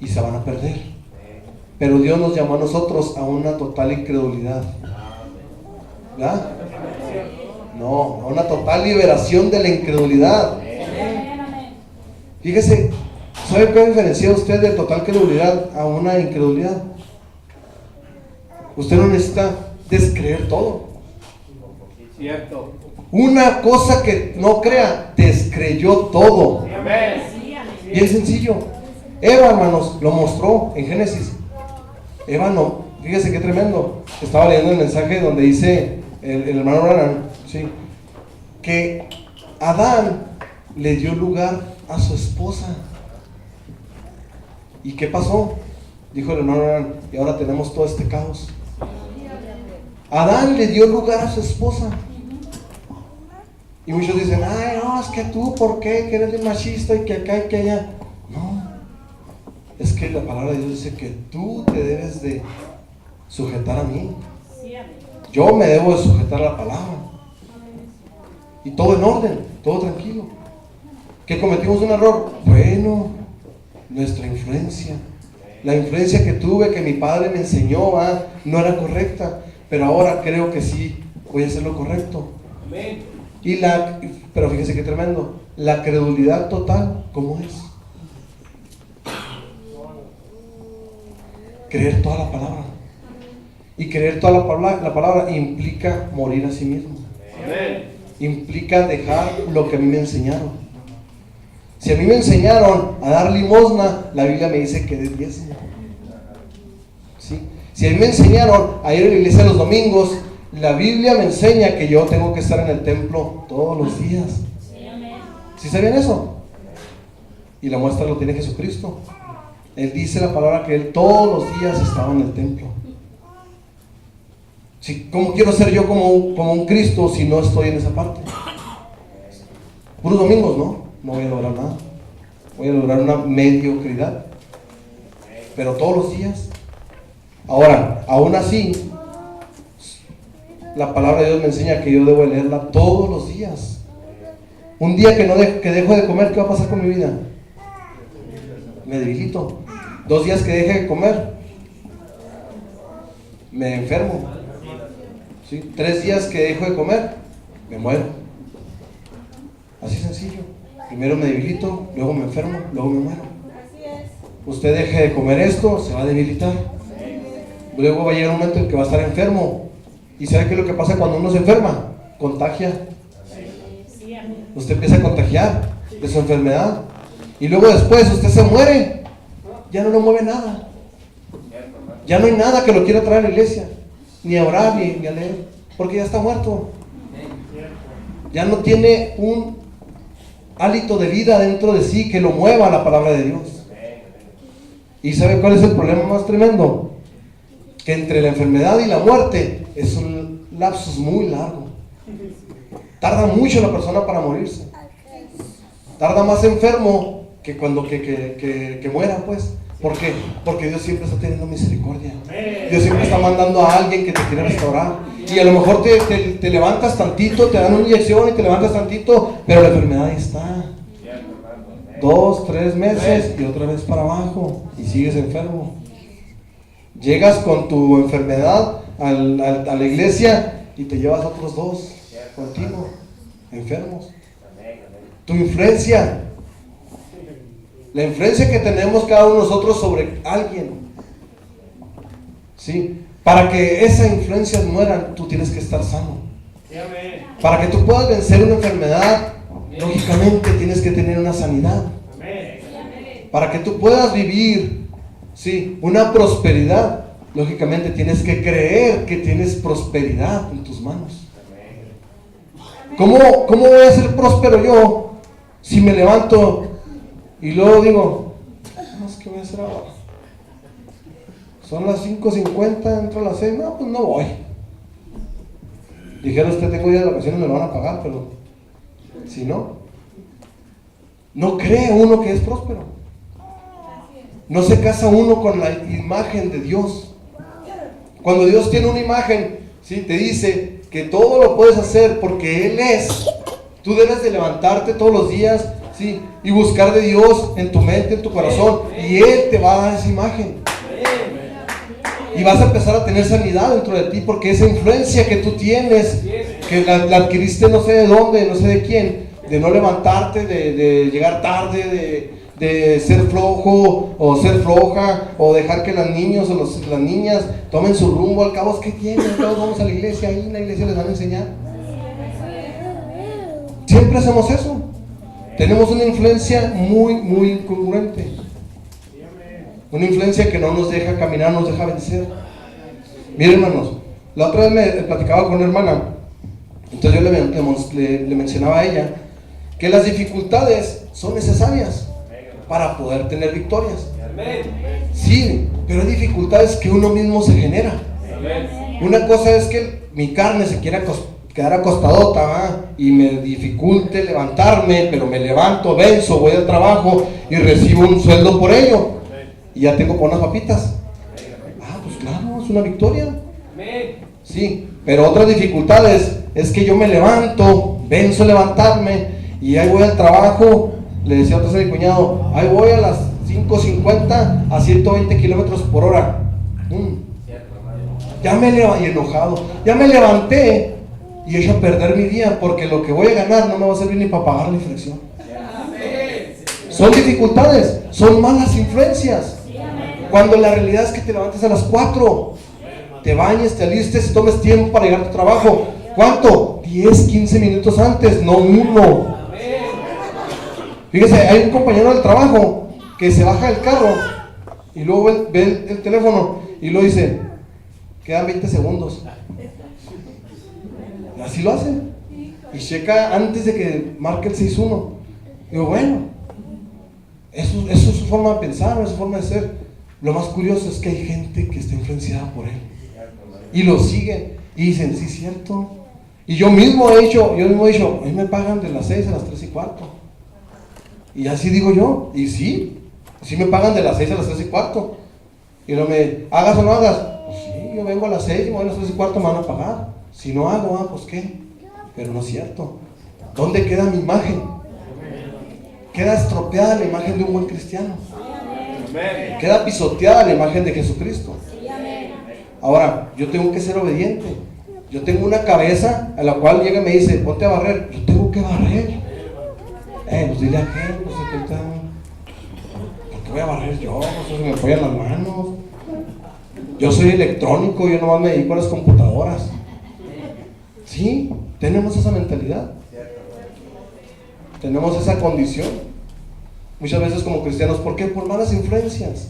y se van a perder. Pero Dios nos llamó a nosotros a una total incredulidad, ¿verdad? No, a una total liberación de la incredulidad. Fíjese, ¿sabe qué diferencia usted de total credulidad a una incredulidad? Usted no necesita descreer todo. Cierto. Una cosa que no crea, descreyó todo. Bien sencillo. Eva, hermanos, lo mostró en Génesis. Eva no, fíjese qué tremendo. Estaba leyendo el mensaje donde dice el hermano Branham, ¿sí?, que Adán le dio lugar a su esposa. ¿Y qué pasó? Dijo el hermano Branham, y ahora tenemos todo este caos. Adán le dio lugar a su esposa. Y muchos dicen, ay, no, es que tú, ¿por qué? Que eres machista y que acá y que allá. No, es que la palabra de Dios dice que tú te debes de sujetar a mí. Yo me debo de sujetar a la palabra. Y todo en orden, todo tranquilo. ¿Que cometimos un error? Bueno, nuestra influencia. La influencia que tuve, que mi padre me enseñó, no era correcta. Pero ahora creo que sí voy a hacer lo correcto. Pero fíjense qué tremendo. La credulidad total, ¿cómo es? Creer toda la palabra. Y creer toda la palabra implica morir a sí mismo. Implica dejar lo que a mí me enseñaron. Si a mí me enseñaron a dar limosna, la Biblia me dice que dé diezmo. ¿Sí? Si a mí me enseñaron a ir a la iglesia los domingos, la Biblia me enseña que yo tengo que estar en el templo todos los días. ¿Sí sabían eso? Y la muestra lo tiene Jesucristo. Él dice la palabra que Él todos los días estaba en el templo. ¿Sí? ¿Cómo quiero ser yo como un Cristo si no estoy en esa parte? Puros domingos, no voy a lograr nada. Voy a lograr una mediocridad. Pero todos los días. Ahora, aún así, la palabra de Dios me enseña que yo debo leerla todos los días. Un día que dejo de comer, ¿qué va a pasar con mi vida? Me debilito. 2 días que deje de comer, me enfermo. ¿Sí? 3 días que dejo de comer, me muero. Así sencillo. Primero me debilito, luego me enfermo, luego me muero. Usted deje de comer esto, se va a debilitar. Luego va a llegar un momento en que va a estar enfermo. ¿Y sabe qué es lo que pasa cuando uno se enferma? Contagia. Usted empieza a contagiar de su enfermedad. Y luego después usted se muere. Ya no lo mueve nada. Ya no hay nada que lo quiera traer a la iglesia. Ni a orar, ni a leer. Porque ya está muerto. Ya no tiene un hálito de vida dentro de sí que lo mueva a la palabra de Dios. ¿Y sabe cuál es el problema más tremendo? Que entre la enfermedad y la muerte es un lapsus muy largo. Tarda mucho la persona para morirse. Tarda más enfermo que cuando que muera, pues. ¿Por qué? Porque Dios siempre está teniendo misericordia. Dios siempre está mandando a alguien que te quiere restaurar. Y a lo mejor te levantas tantito, te dan una inyección y te levantas tantito, pero la enfermedad ahí está. 2, 3 meses y otra vez para abajo y sigues enfermo. Llegas con tu enfermedad a la iglesia y te llevas otros 2 contigo, enfermos. Tu influencia, la influencia que tenemos cada uno de nosotros sobre alguien, ¿sí? Para que esa influencia muera, tú tienes que estar sano. Para que tú puedas vencer una enfermedad, lógicamente tienes que tener una sanidad. Para que tú puedas vivir, ¿sí?, una prosperidad, lógicamente tienes que creer que tienes prosperidad en tus manos. ¿Cómo voy a ser próspero yo si me levanto y luego digo, no, es que voy a hacer ahora? Son las 5:50, entro a las 6, no, pues no voy. Dijera usted, tengo días de vacaciones, me lo van a pagar, pero si no cree uno que es próspero. No se casa uno con la imagen de Dios. Cuando Dios tiene una imagen, ¿sí?, te dice que todo lo puedes hacer porque Él es. Tú debes de levantarte todos los días, ¿sí?, y buscar de Dios en tu mente, en tu corazón, y Él te va a dar esa imagen. Y vas a empezar a tener sanidad dentro de ti, porque esa influencia que tú tienes, que la adquiriste no sé de dónde, no sé de quién, de no levantarte, de llegar tarde, de ser flojo o ser floja, o dejar que los niños o las niñas tomen su rumbo. Al cabo, ¿qué tienen? Todos vamos a la iglesia, ahí en la iglesia les van a enseñar. Siempre hacemos eso. Tenemos una influencia muy, muy incongruente. Una influencia que no nos deja caminar, nos deja vencer. Miren, hermanos, la otra vez me platicaba con una hermana. Entonces yo le mencionaba a ella que las dificultades son necesarias para poder tener victorias. Sí, pero hay dificultades que uno mismo se genera. Una cosa es que mi carne se quiera quedar acostadota, ¿va? Y me dificulte levantarme, pero me levanto, venzo, voy al trabajo y recibo un sueldo por ello. Y ya tengo por unas papitas. Pues claro, es una victoria. Sí, pero otras dificultades es que yo me levanto, venzo levantarme y ahí voy al trabajo. Le decía otra vez a mi cuñado, ahí voy a las 5:50 a 120 kilómetros por hora. Ya me levanté, enojado, ya me levanté y he hecho a perder mi día porque lo que voy a ganar no me va a servir ni para pagar la inflexión. Son dificultades, son malas influencias. Cuando la realidad es que te levantes a las 4, te bañes, te alistes y tomes tiempo para llegar a tu trabajo. ¿Cuánto? 10, 15 minutos antes, no 1. Fíjese, hay un compañero del trabajo que se baja del carro y luego ve el teléfono y lo dice, quedan 20 segundos. Así lo hace. Y checa antes de que marque el 6-1. Digo, bueno, eso es su forma de pensar, es su forma de ser. Lo más curioso es que hay gente que está influenciada por él y lo sigue y dicen, sí, cierto. Y yo mismo he dicho, a mí me pagan de las 6 a las 3:15. Y así digo yo, y sí me pagan de las 6 a las 3:15. Y no me hagas o no hagas, pues sí, yo vengo a las 6 y me voy a las 3:15, me van a pagar. Si no hago, pues qué. Pero no es cierto. ¿Dónde queda mi imagen? Queda estropeada la imagen de un buen cristiano. Queda pisoteada la imagen de Jesucristo. Ahora, yo tengo que ser obediente. Yo tengo una cabeza a la cual llega y me dice, ponte a barrer. Yo tengo que barrer. Pues dile a aquel, pues ¿por qué voy a barrer yo? Pues se me apoyan las manos. Yo soy electrónico, yo nomás me dedico a las computadoras. Sí, tenemos esa mentalidad. Tenemos esa condición. Muchas veces como cristianos, ¿por qué? Por malas influencias.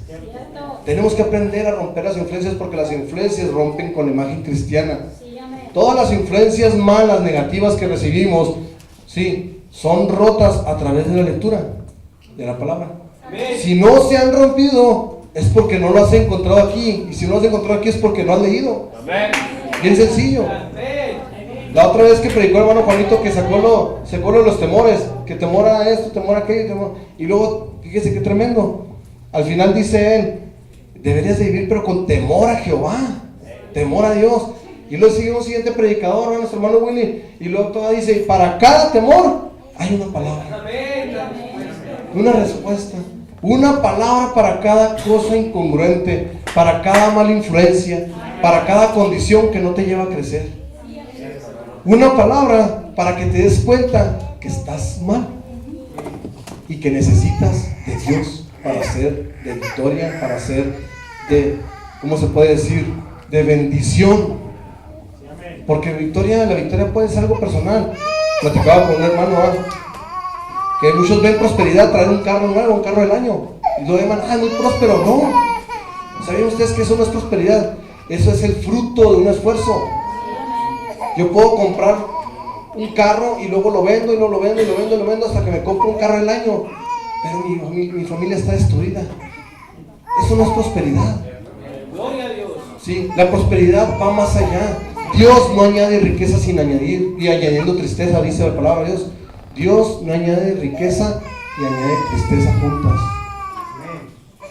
Tenemos que aprender a romper las influencias porque las influencias rompen con la imagen cristiana. Todas las influencias malas, negativas que recibimos, sí, son rotas a través de la lectura de la palabra. Si no se han rompido, es porque no lo has encontrado aquí. Y si no lo has encontrado aquí es porque no has leído. Bien sencillo. La otra vez que predicó el hermano Juanito que sacó los temores, que temor a esto, temor a aquello, y luego, fíjese qué tremendo. Al final dice él, deberías de vivir pero con temor a Jehová, temor a Dios. Y luego sigue un siguiente predicador, nuestro hermano Willy, y luego toda dice, para cada temor hay una palabra, una respuesta, una palabra para cada cosa incongruente, para cada mala influencia, para cada condición que no te lleva a crecer. Una palabra para que te des cuenta que estás mal y que necesitas de Dios para ser de victoria, para ser de, ¿cómo se puede decir? De bendición. Porque la victoria puede ser algo personal. Platicaba con un hermano que muchos ven prosperidad, traer un carro nuevo, un carro del año, y lo llaman, muy próspero. No, ¿sabían ustedes que eso no es prosperidad? Eso es el fruto de un esfuerzo. Yo puedo comprar un carro y luego lo vendo y luego lo vendo y lo vendo hasta que me compro un carro del año, pero mi familia está destruida. Eso no es prosperidad. Sí, la prosperidad va más allá. Dios no añade riqueza sin añadir y añadiendo tristeza, dice la palabra de Dios. Dios no añade riqueza y añade tristeza juntas.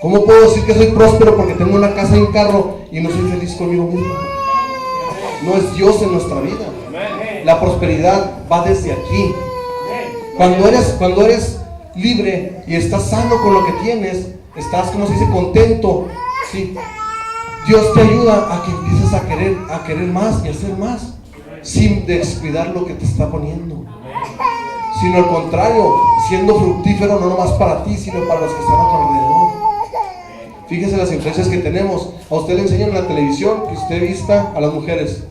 ¿Cómo puedo decir que soy próspero porque tengo una casa y un carro y no soy feliz conmigo mismo? No es Dios en nuestra vida. La prosperidad va desde aquí. Cuando eres libre y estás sano con lo que tienes, estás, como se dice, contento, ¿sí? Dios te ayuda a que empieces a querer más y hacer más, sin descuidar lo que te está poniendo, sino al contrario, siendo fructífero no nomás para ti, sino para los que están a tu alrededor. Fíjese las influencias que tenemos. A usted le enseñan en la televisión que usted vista a las mujeres,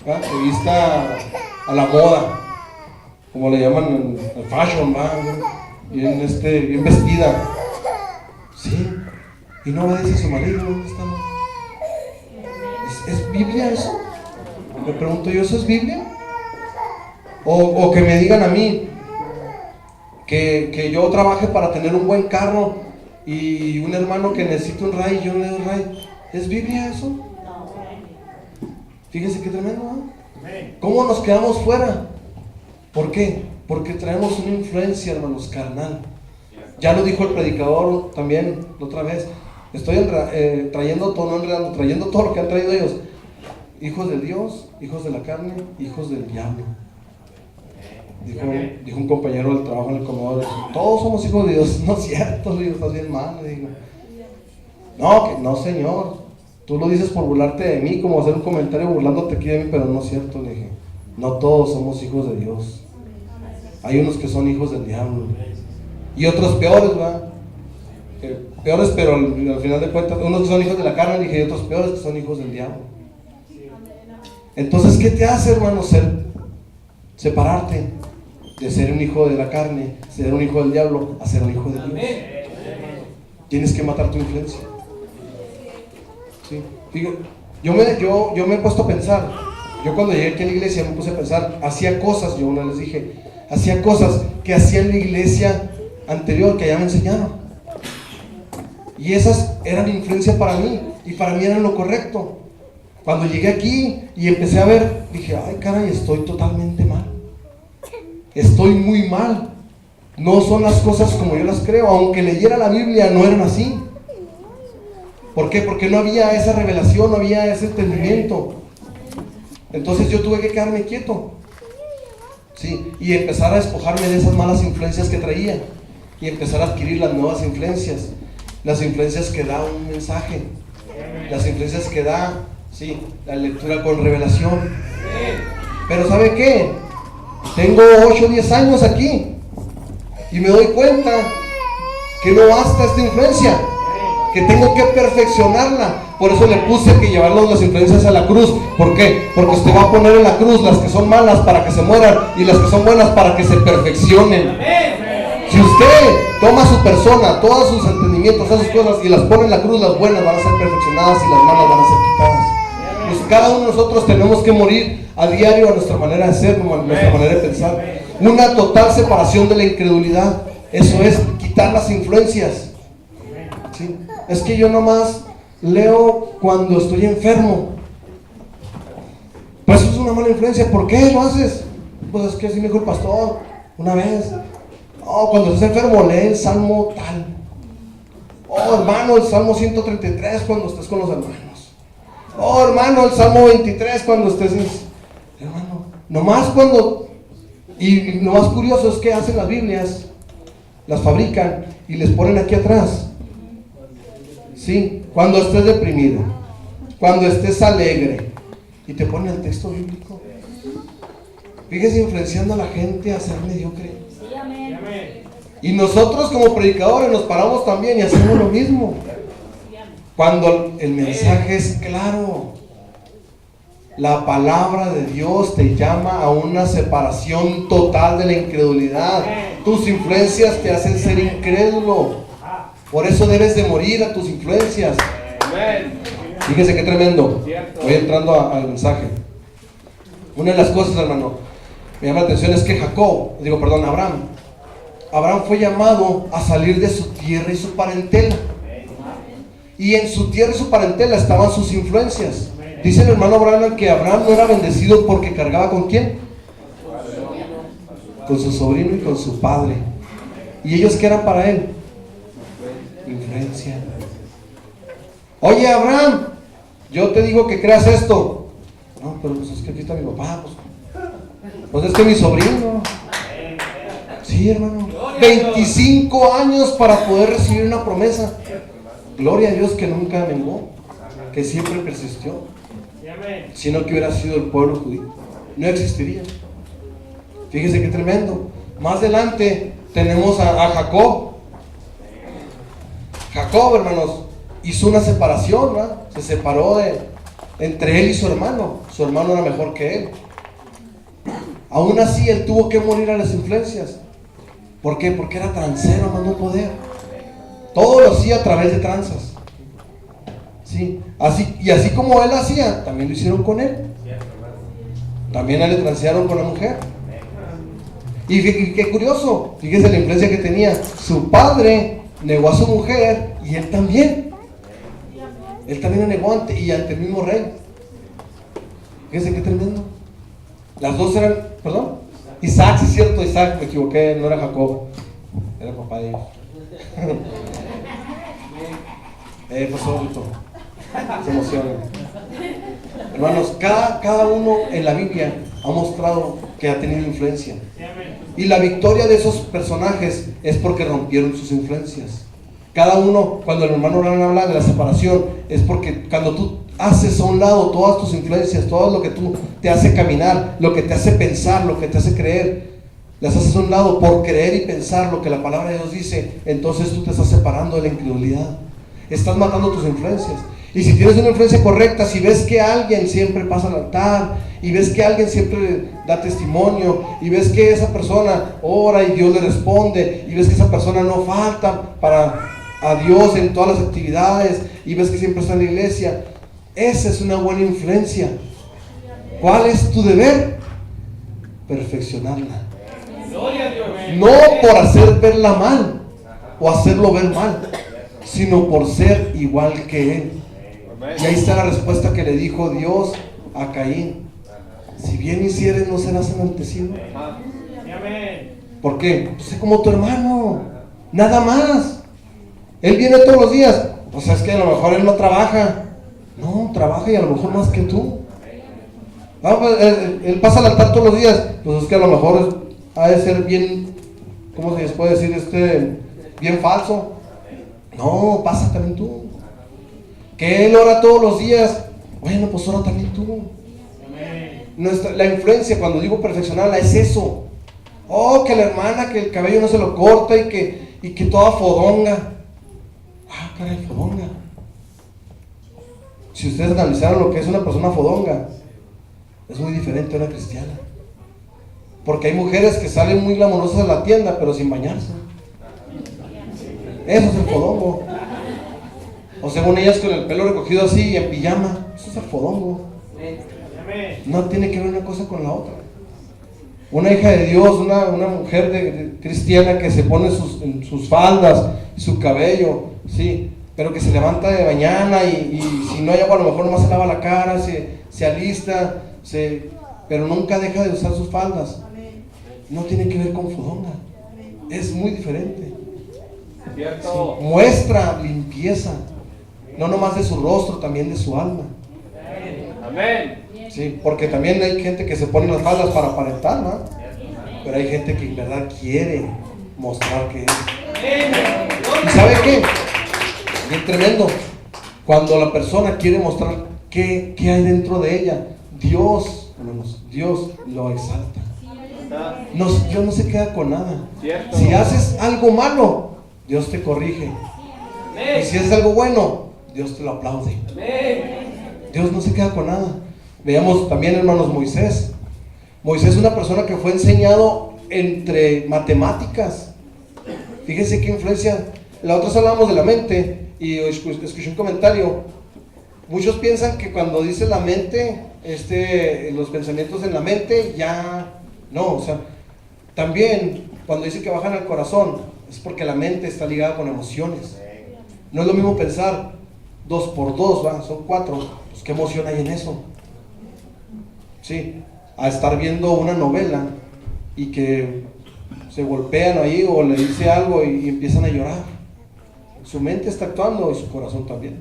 ¿verdad? Que vista a la moda, como le llaman el fashion, ¿verdad? Bien vestida, ¿sí? Y no obedece a su marido. ¿Dónde está? ¿Es Biblia eso? Me pregunto yo, ¿eso es Biblia? O que me digan a mí que yo trabaje para tener un buen carro y un hermano que necesita un ray, yo le doy un ray. ¿Es Biblia eso? Fíjese qué tremendo, ¿no? ¿Cómo nos quedamos fuera? ¿Por qué? Porque traemos una influencia, hermanos, carnal. Ya lo dijo el predicador también la otra vez. Estoy trayendo todo, no enredando, trayendo todo lo que han traído ellos. Hijos de Dios, hijos de la carne, hijos del diablo. Dijo un compañero del trabajo en el comedor, todos somos hijos de Dios. No es cierto, le digo, estás bien mal, le digo. No, que no, señor, tú lo dices por burlarte de mí, como hacer un comentario burlándote aquí de mí, pero no es cierto, le dije. No todos somos hijos de Dios. Hay unos que son hijos del diablo y otros peores, ¿verdad? Peores, pero al final de cuentas, unos que son hijos de la carne, dije, y otros peores que son hijos del diablo. Entonces, ¿qué te hace, hermano, separarte de ser un hijo de la carne, ser un hijo del diablo, a ser un hijo de Dios? Tienes que matar tu influencia. ¿Sí? Yo me he puesto a pensar. Yo cuando llegué aquí a la iglesia me puse a pensar, hacía cosas, yo una les dije, hacía cosas que hacía en la iglesia anterior, que allá me enseñaron. Y esas eran influencia para mí, y para mí eran lo correcto. Cuando llegué aquí y empecé a ver, dije, ay caray, estoy totalmente mal. Estoy muy mal. No son las cosas como yo las creo, aunque leyera la Biblia, no eran así. ¿Por qué? Porque no había esa revelación, no había ese entendimiento. Entonces yo tuve que quedarme quieto, ¿sí? Y empezar a despojarme de esas malas influencias que traía y empezar a adquirir las nuevas influencias, las influencias que da un mensaje, las influencias que da, sí, la lectura con revelación. Pero ¿sabe qué? Tengo 8 o 10 años aquí y me doy cuenta que no basta esta influencia, que tengo que perfeccionarla. Por eso le puse que llevarlos las influencias a la cruz. ¿Por qué? Porque usted va a poner en la cruz las que son malas para que se mueran y las que son buenas para que se perfeccionen. Si usted toma su persona, todos sus entendimientos, todas sus cosas y las pone en la cruz, las buenas van a ser perfeccionadas y las malas van a ser quitadas. Pues cada uno de nosotros tenemos que morir a diario a nuestra manera de ser, a nuestra manera de pensar. Una total separación de la incredulidad. Eso es quitar las influencias. ¿Sí? Es que yo nomás leo cuando estoy enfermo. Pues eso es una mala influencia. ¿Por qué lo haces? Pues es que así me dijo el pastor una vez. Oh, cuando estés enfermo, lee el salmo tal. Oh, hermano, el salmo 133 cuando estés con los hermanos. Oh, hermano, el salmo 23 cuando estés. Hermano, nomás cuando. Y lo más curioso es que hacen las Biblias, las fabrican y les ponen aquí atrás. Sí, cuando estés deprimido, cuando estés alegre, y te ponen el texto bíblico. Fíjese, influenciando a la gente a ser mediocre. Sí, amén. Y nosotros como predicadores nos paramos también y hacemos lo mismo. Cuando el mensaje es claro, la palabra de Dios te llama a una separación total de la incredulidad. Tus influencias te hacen ser incrédulo. Por eso debes de morir a tus influencias. Fíjese qué tremendo. Voy entrando al mensaje. Una de las cosas, hermano, me llama la atención es que Abraham fue llamado a salir de su tierra y su parentela. Y en su tierra y su parentela estaban sus influencias. Dice el hermano Branham que Abraham no era bendecido porque cargaba ¿con quién? Con su sobrino y con su padre. ¿Y ellos qué eran para él? Influencia. Oye, Abraham, yo te digo que creas esto. No, pero pues es que aquí está mi papá. Pues es que mi sobrino. Sí, hermano. 25 años para poder recibir una promesa. Gloria a Dios que nunca menguó, que siempre persistió. Sino que hubiera sido el pueblo judío, no existiría. Fíjese qué tremendo. Más adelante tenemos a Jacob. Jacob, hermanos, hizo una separación, ¿verdad? Se separó entre él y su hermano. Su hermano era mejor que él. Aún así, él tuvo que morir a las influencias. ¿Por qué? Porque era transero, más no poder. Todo lo hacía a través de tranzas. ¿Sí? Así como él hacía, también lo hicieron con él. También a él le transearon con la mujer. Y qué curioso, fíjese la influencia que tenía. Su padre negó a su mujer y él también. Él también la negó ante el mismo rey. Fíjense qué tremendo. Las dos eran, perdón, Isaac, sí es cierto, Isaac, me equivoqué, no era Jacob, era el papá de ellos. Pues ahorita se emocionan. Hermanos, cada uno en la Biblia ha mostrado que ha tenido influencia. Y la victoria de esos personajes es porque rompieron sus influencias. Cada uno, cuando el hermano Abraham habla de la separación, es porque cuando tú haces a un lado todas tus influencias, todo lo que tú te hace caminar, lo que te hace pensar, lo que te hace creer, las haces a un lado por creer y pensar lo que la palabra de Dios dice, entonces tú te estás separando de la incredulidad. Estás matando tus influencias. Y si tienes una influencia correcta, si ves que alguien siempre pasa al altar, y ves que alguien siempre da testimonio, y ves que esa persona ora y Dios le responde, y ves que esa persona no falta para a Dios en todas las actividades, y ves que siempre está en la iglesia, esa es una buena influencia. ¿Cuál es tu deber? Perfeccionarla. No por hacer verla mal o hacerlo ver mal, sino por ser igual que él. Y ahí está la respuesta que le dijo Dios a Caín: si bien hicieres, no serás enaltecido. ¿Por qué? Pues sé como tu hermano, nada más. Él viene todos los días. Pues es que a lo mejor él no trabaja. No, trabaja y a lo mejor más que tú. Pues, él pasa al altar todos los días. Pues es que a lo mejor ha de ser bien, ¿cómo se les puede decir? Bien falso. No, pasa también tú. Que él ora todos los días. Bueno, pues ora también tú. La influencia, cuando digo perfeccionarla, es eso. Oh, que la hermana, que el cabello no se lo corta y que toda fodonga. Ah, caray, fodonga. Si ustedes analizaron lo que es una persona fodonga, es muy diferente a una cristiana. Porque hay mujeres que salen muy glamorosas a la tienda, pero sin bañarse. Eso es el fodongo. O según ellas con el pelo recogido así y en pijama. Eso es el fodongo. No tiene que ver una cosa con la otra. Una hija de Dios, una mujer cristiana que se pone sus faldas y su cabello, sí, pero que se levanta de mañana y si no hay agua a lo mejor nomás se lava la cara, se alista, pero nunca deja de usar sus faldas. No tiene que ver con fodonga. Es muy diferente. Sí, muestra limpieza, no nomás de su rostro, también de su alma. Amén. Sí, porque también hay gente que se pone las faldas para aparentar, ¿no? Pero hay gente que en verdad quiere mostrar que es. ¿Y sabe qué? Bien tremendo. Cuando la persona quiere mostrar qué hay dentro de ella, Dios lo exalta. Dios no se queda con nada. Si haces algo malo, Dios te corrige. Y si haces algo bueno, Dios te lo aplaude. Dios no se queda con nada. Veamos también, hermanos, Moisés. Moisés es una persona que fue enseñado entre matemáticas. Fíjense qué influencia. La otra vez hablábamos de la mente y escuché un comentario. Muchos piensan que cuando dice la mente, los pensamientos en la mente, ya no. O sea, también cuando dice que bajan al corazón, es porque la mente está ligada con emociones. No es lo mismo pensar 2 por 2, ¿va? Son 4. Pues qué emoción hay en eso. Sí, a estar viendo una novela y que se golpean ahí o le dice algo y empiezan a llorar. Su mente está actuando y su corazón también.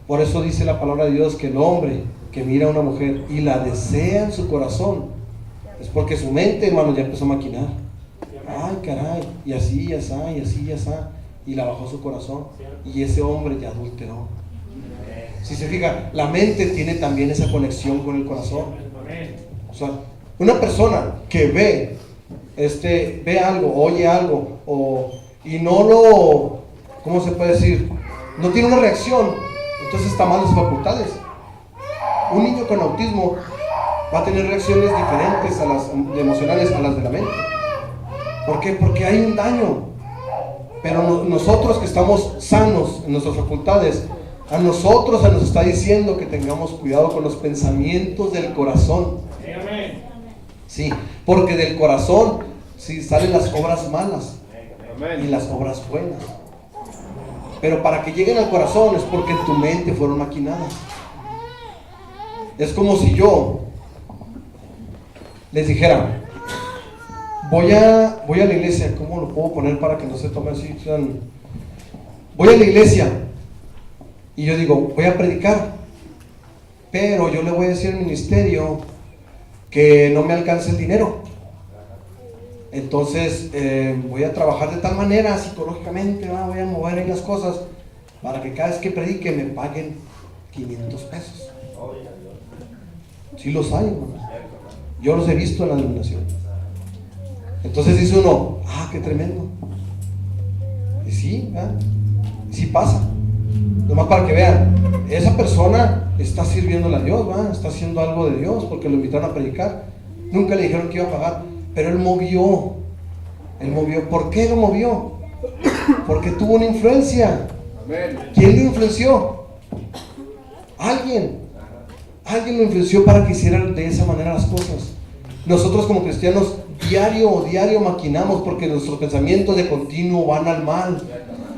Por eso dice la palabra de Dios que el hombre que mira a una mujer y la desea en su corazón, es porque su mente, hermano, ya empezó a maquinar. Ay, caray, y así, y así, y así, y así, y la bajó su corazón, y ese hombre ya adulteró. Si se fija, la mente tiene también esa conexión con el corazón. O sea, una persona que ve algo, oye algo, y no lo, ¿cómo se puede decir? No tiene una reacción, entonces está mal de sus facultades. Un niño con autismo va a tener reacciones diferentes a las emocionales a las de la mente. ¿Por qué? Porque hay un daño. Pero nosotros que estamos sanos en nuestras facultades, a nosotros se nos está diciendo que tengamos cuidado con los pensamientos del corazón. Sí, porque del corazón sí salen las obras malas y las obras buenas. Pero para que lleguen al corazón es porque en tu mente fueron maquinadas. Es como si yo les dijera, voy a la iglesia. ¿Cómo lo puedo poner para que no se tome así? Voy a la iglesia y yo digo, voy a predicar, pero yo le voy a decir al ministerio que no me alcance el dinero. Entonces voy a trabajar de tal manera psicológicamente, voy a mover ahí las cosas para que cada vez que predique me paguen 500 pesos. Sí los hay, hermano. Yo los he visto en la denominación. Entonces dice uno, qué tremendo. Y sí, y sí pasa. Nomás para que vean, esa persona está sirviéndole a Dios, está haciendo algo de Dios porque lo invitaron a predicar. Nunca le dijeron que iba a pagar, pero él movió. ¿Por qué lo movió? Porque tuvo una influencia. ¿Quién lo influenció? Alguien lo influenció para que hiciera de esa manera las cosas. Nosotros como cristianos diario maquinamos, porque nuestros pensamientos de continuo van al mal.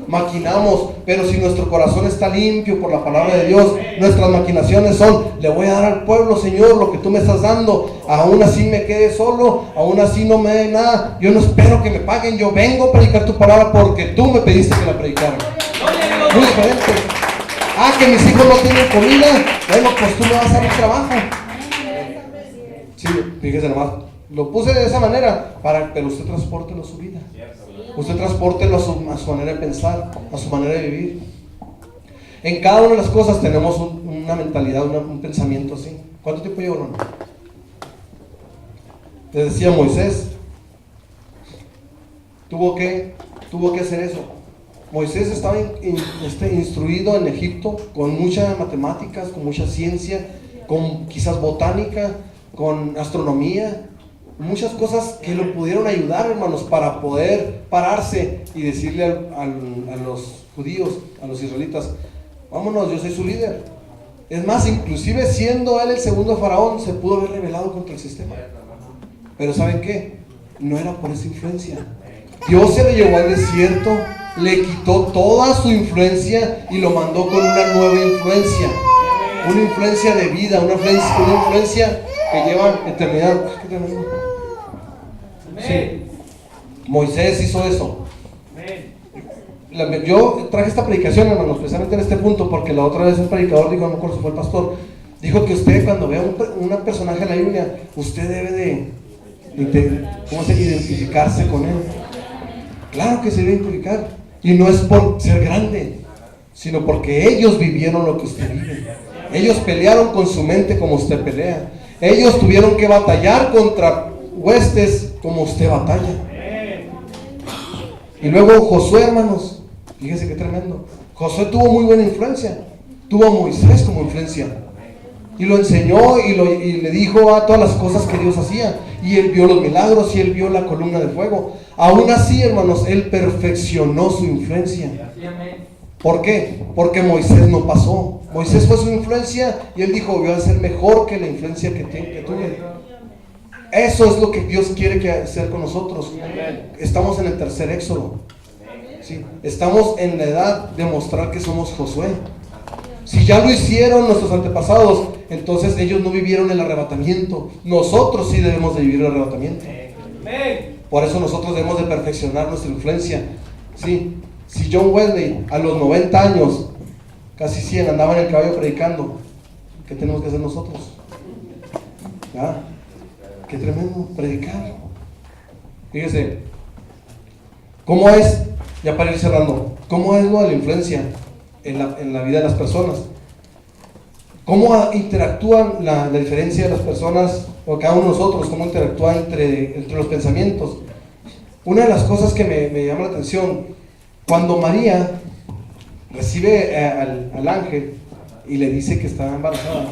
Maquinamos, pero si nuestro corazón está limpio por la palabra de Dios, nuestras maquinaciones son: le voy a dar al pueblo, Señor, lo que tú me estás dando, aún así me quede solo, aún así no me dé nada, yo no espero que me paguen, yo vengo a predicar tu palabra porque tú me pediste que la predicara. Muy diferente. Que mis hijos no tienen comida, bueno, pues tú me vas a dar un trabajo. Sí, fíjese nomás, lo puse de esa manera, pero usted transpórtelo a su vida. Usted transpórtelo a su manera de pensar, a su manera de vivir. En cada una de las cosas tenemos una mentalidad, un pensamiento así. ¿Cuánto tiempo llevo, hermano? Les decía, Moisés tuvo que hacer eso. Moisés estaba instruido en Egipto con muchas matemáticas, con mucha ciencia, con quizás botánica, con astronomía, muchas cosas que lo pudieron ayudar, hermanos, para poder pararse y decirle a los judíos, a los israelitas: vámonos, yo soy su líder. Es más, inclusive siendo él el segundo faraón, se pudo haber rebelado contra el sistema. Pero ¿saben qué? No era por esa influencia. Dios se lo llevó al desierto, le quitó toda su influencia y lo mandó con una nueva influencia. Una influencia de vida, una influencia que lleva eternidad. Sí. Moisés hizo eso. Yo traje esta predicación, hermanos, especialmente en este punto, porque la otra vez un predicador dijo, no me acuerdo si fue el pastor, dijo que usted cuando vea un personaje en la Biblia, usted debe de identificarse con él. Claro que se debe identificar, y no es por ser grande, sino porque ellos vivieron lo que usted vive. Ellos pelearon con su mente como usted pelea. Ellos tuvieron que batallar contra huestes como usted batalla. Y luego Josué, hermanos, fíjense qué tremendo. Josué tuvo muy buena influencia. Tuvo a Moisés como influencia. Y lo enseñó y le dijo a todas las cosas que Dios hacía. Y él vio los milagros y él vio la columna de fuego. Aún así, hermanos, él perfeccionó su influencia. ¿Por qué? Porque Moisés no pasó. Moisés fue su influencia y él dijo: voy a ser mejor que la influencia que tuve. Eso es lo que Dios quiere hacer con nosotros. Estamos en el tercer éxodo. ¿Sí? Estamos en la edad de mostrar que somos Josué. Si ya lo hicieron nuestros antepasados, entonces ellos no vivieron el arrebatamiento. Nosotros sí debemos de vivir el arrebatamiento. Por eso nosotros debemos de perfeccionar nuestra influencia. ¿Sí? Si John Wesley a los 90 años, casi 100, andaba en el caballo predicando, ¿qué tenemos que hacer nosotros? Qué tremendo, predicar. Fíjese, ¿cómo es? Ya para ir cerrando, ¿cómo es lo de la influencia en la vida de las personas? ¿Cómo interactúan la diferencia de las personas, o cada uno de nosotros, cómo interactúa entre los pensamientos? Una de las cosas que me llama la atención, cuando María recibe al ángel y le dice que estaba embarazada,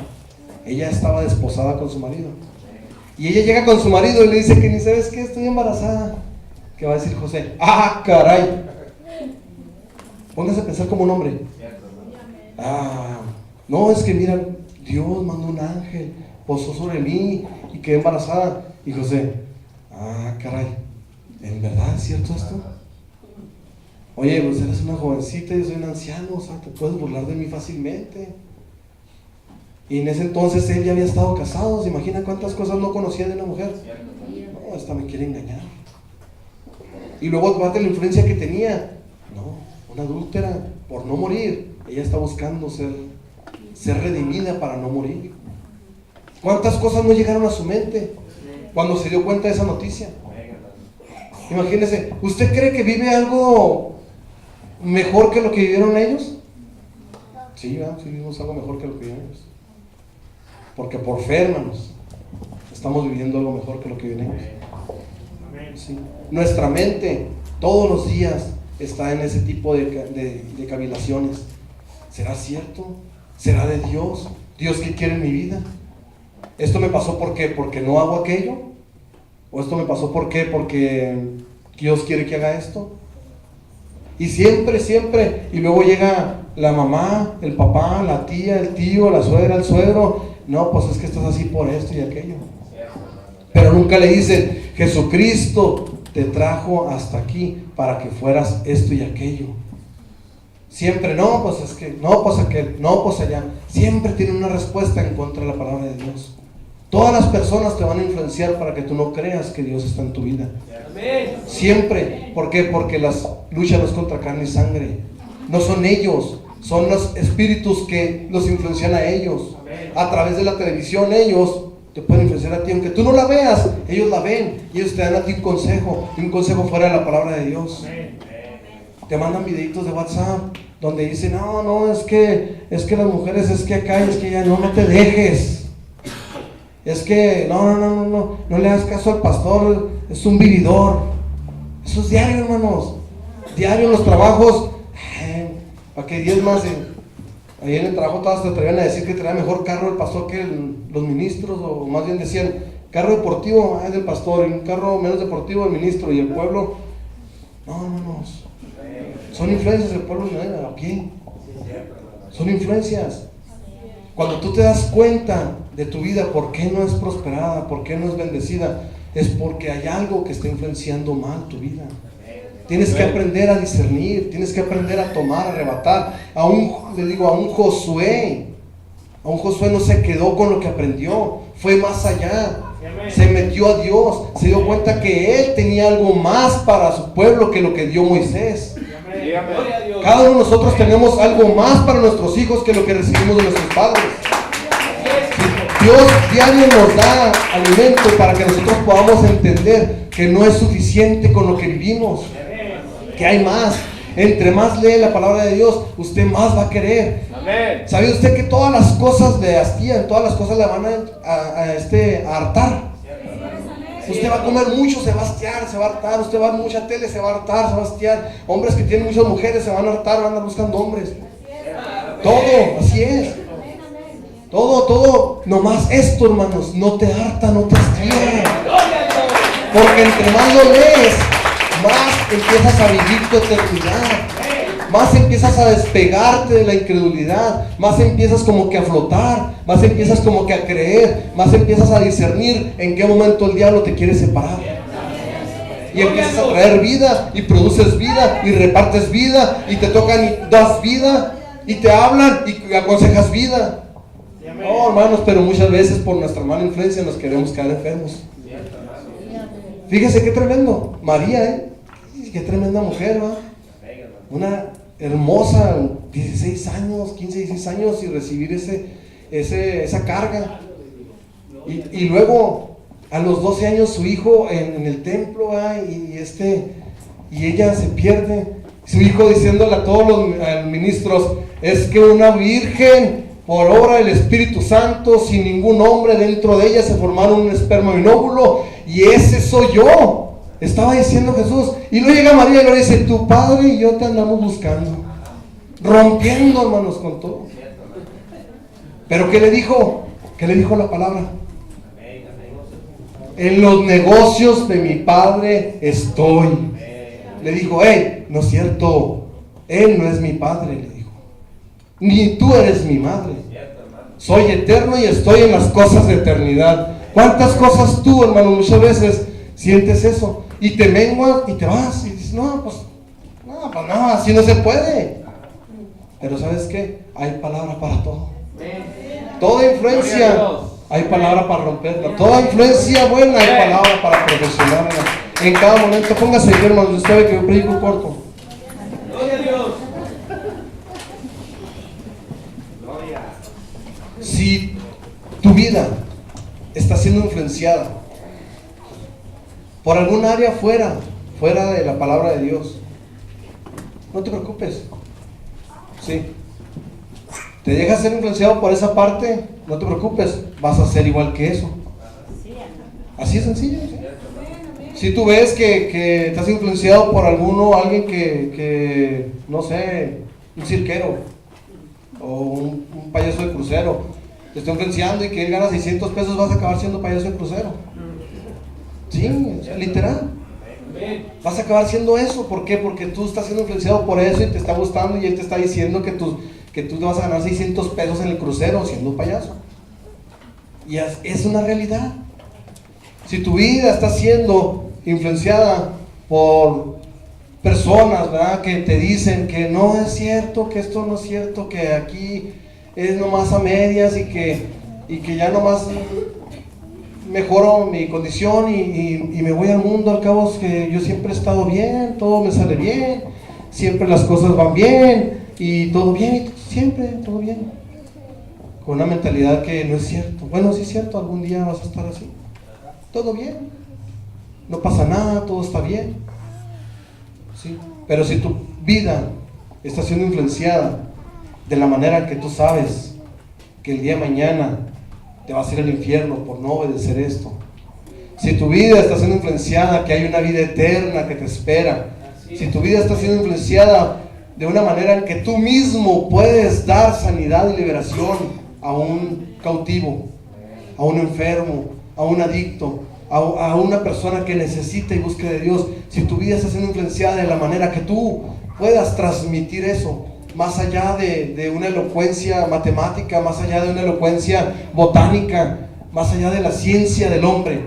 ella estaba desposada con su marido. Y ella llega con su marido y le dice que ni sabes qué, estoy embarazada. ¿Qué va a decir José? ¡Ah, caray! Póngase a pensar como un hombre. No, es que mira, Dios mandó un ángel, posó sobre mí y quedé embarazada. Y José: caray, ¿en verdad es cierto esto? Oye, pues eres una jovencita y yo soy un anciano, o sea, te puedes burlar de mí fácilmente. Y en ese entonces él ya había estado casado. ¿Se imagina cuántas cosas no conocía de una mujer? No, esta me quiere engañar. Y luego, aparte de la influencia que tenía, no, una adúltera, por no morir, ella está buscando ser redimida para no morir. ¿Cuántas cosas no llegaron a su mente cuando se dio cuenta de esa noticia? Imagínese, ¿usted cree que vive algo mejor que lo que vivieron ellos? Sí, sí vivimos algo mejor que lo que vivieron ellos. Porque por fe, hermanos, estamos viviendo algo mejor que lo que viven ellos. Sí. Nuestra mente todos los días está en ese tipo de cavilaciones. ¿Será cierto? ¿Será de Dios? ¿Dios qué quiere en mi vida? ¿Esto me pasó porque no hago aquello? ¿O esto me pasó porque Dios quiere que haga esto? Y siempre, y luego llega la mamá, el papá, la tía, el tío, la suegra, el suegro. No, pues es que estás así por esto y aquello. Pero nunca le dicen, Jesucristo te trajo hasta aquí para que fueras esto y aquello. Siempre, no, pues es que, no, pues aquel, no, pues allá. Siempre tiene una respuesta en contra de la palabra de Dios. Todas las personas te van a influenciar para que tú no creas que Dios está en tu vida. Siempre. ¿Por qué? Porque las luchas no es contra carne y sangre. No son ellos, son los espíritus que los influencian a ellos. A través de la televisión ellos te pueden influenciar a ti. Aunque tú no la veas, ellos la ven. Y ellos te dan a ti un consejo. Y un consejo fuera de la palabra de Dios. Te mandan videitos de WhatsApp donde dicen, no, es que las mujeres, es que acá, es que ya no te dejes. Es que, no le hagas caso al pastor, es un vividor. Eso es diario, hermanos. Diario en los trabajos. Para que 10 más, ahí en el trabajo todas te atrevían a decir que traía mejor carro el pastor que los ministros, o más bien decían, carro deportivo es del pastor, y un carro menos deportivo del ministro, y el pueblo, no. Son influencias del pueblo, ¿no? ¿Aquí? Son influencias. Cuando tú te das cuenta de tu vida, por qué no es prosperada, por qué no es bendecida, es porque hay algo que está influenciando mal tu vida. Tienes que aprender a discernir, tienes que aprender a tomar, a arrebatar. A un Josué no se quedó con lo que aprendió, fue más allá. Se metió a Dios, se dio cuenta que él tenía algo más para su pueblo que lo que dio Moisés. Cada uno de nosotros tenemos algo más para nuestros hijos que lo que recibimos de nuestros padres. Dios diario nos da alimento para que nosotros podamos entender que no es suficiente con lo que vivimos, que hay más. Entre más lee la palabra de Dios, usted más va a querer. ¿Sabe usted que todas las cosas le hastían, todas las cosas le van a hartar? Usted va a comer mucho, se va a hastiar, se va a hartar. Usted va a ver mucha tele, se va a hartar, se va a hastiar. Hombres que tienen muchas mujeres se van a hartar, van a andar buscando hombres. Todo, así es. Todo. Nomás esto, hermanos, no te harta, no te hastía. Porque entre más lo lees, más empiezas a vivir tu eternidad. Más empiezas a despegarte de la incredulidad, más empiezas como que a flotar, más empiezas como que a creer, más empiezas a discernir en qué momento el diablo te quiere separar. Y empiezas a traer vida, y produces vida, y repartes vida, y te tocan y das vida, y te hablan y aconsejas vida. No, hermanos, pero muchas veces por nuestra mala influencia nos queremos quedar enfermos. Fíjese qué tremendo, María, qué tremenda mujer, ¿verdad? Una hermosa, 16 años, 15, 16 años, y recibir esa carga. Y luego, a los 12 años, su hijo en el templo, y ella se pierde. Su hijo diciéndole a todos los ministros, es que una virgen, por obra del Espíritu Santo, sin ningún hombre dentro de ella, se formaron un esperma y un óvulo, y ese soy yo. Estaba diciendo Jesús. Y luego llega María y le dice, tu padre y yo te andamos buscando. Rompiendo, hermanos, con todo. Pero ¿qué le dijo? ¿Qué le dijo la palabra? En los negocios de mi padre estoy. Le dijo, no es cierto. Él no es mi padre, le dijo. Ni tú eres mi madre. Soy eterno y estoy en las cosas de eternidad. ¿Cuántas cosas tú, hermano, muchas veces sientes eso? Y te menguas y te vas y dices, no, así no se puede. Pero ¿sabes qué? Hay palabra para todo. Toda Gloria a influencia, Dios. hay palabra para romperla. Toda influencia buena, hay palabra para perfeccionarla. En cada momento, póngase bien, hermanos. Usted ve que yo predico corto. Gloria a Dios. Si tu vida está siendo influenciada por algún área fuera de la palabra de Dios, no te preocupes. Sí. Te dejas ser influenciado por esa parte, no te preocupes, vas a ser igual que eso. Así es sencillo. ¿Sí? Si tú ves que estás influenciado por alguien que no sé, un cirquero o un payaso de crucero, te está influenciando y que él gana 600 pesos, vas a acabar siendo payaso de crucero. Sí, literal. Vas a acabar siendo eso. ¿Por qué? Porque tú estás siendo influenciado por eso y te está gustando y él te está diciendo que tú te vas a ganar 600 pesos en el crucero siendo payaso. Y es una realidad. Si tu vida está siendo influenciada por personas, ¿verdad?, que te dicen que no es cierto, que esto no es cierto, que aquí es nomás a medias y que ya nomás mejoro mi condición y me voy al mundo, al cabo es que yo siempre he estado bien, todo me sale bien, siempre las cosas van bien y todo bien, siempre todo bien, con una mentalidad que no es cierto. Bueno, sí es cierto, algún día vas a estar así, todo bien, no pasa nada, todo está bien, ¿sí? Pero si tu vida está siendo influenciada de la manera que tú sabes que el día de mañana te vas a ir al infierno por no obedecer esto, si tu vida está siendo influenciada que hay una vida eterna que te espera, si tu vida está siendo influenciada de una manera en que tú mismo puedes dar sanidad y liberación a un cautivo, a un enfermo, a un adicto, a una persona que necesita y busque de Dios, si tu vida está siendo influenciada de la manera que tú puedas transmitir eso, más allá de una elocuencia matemática, más allá de una elocuencia botánica, más allá de la ciencia del hombre,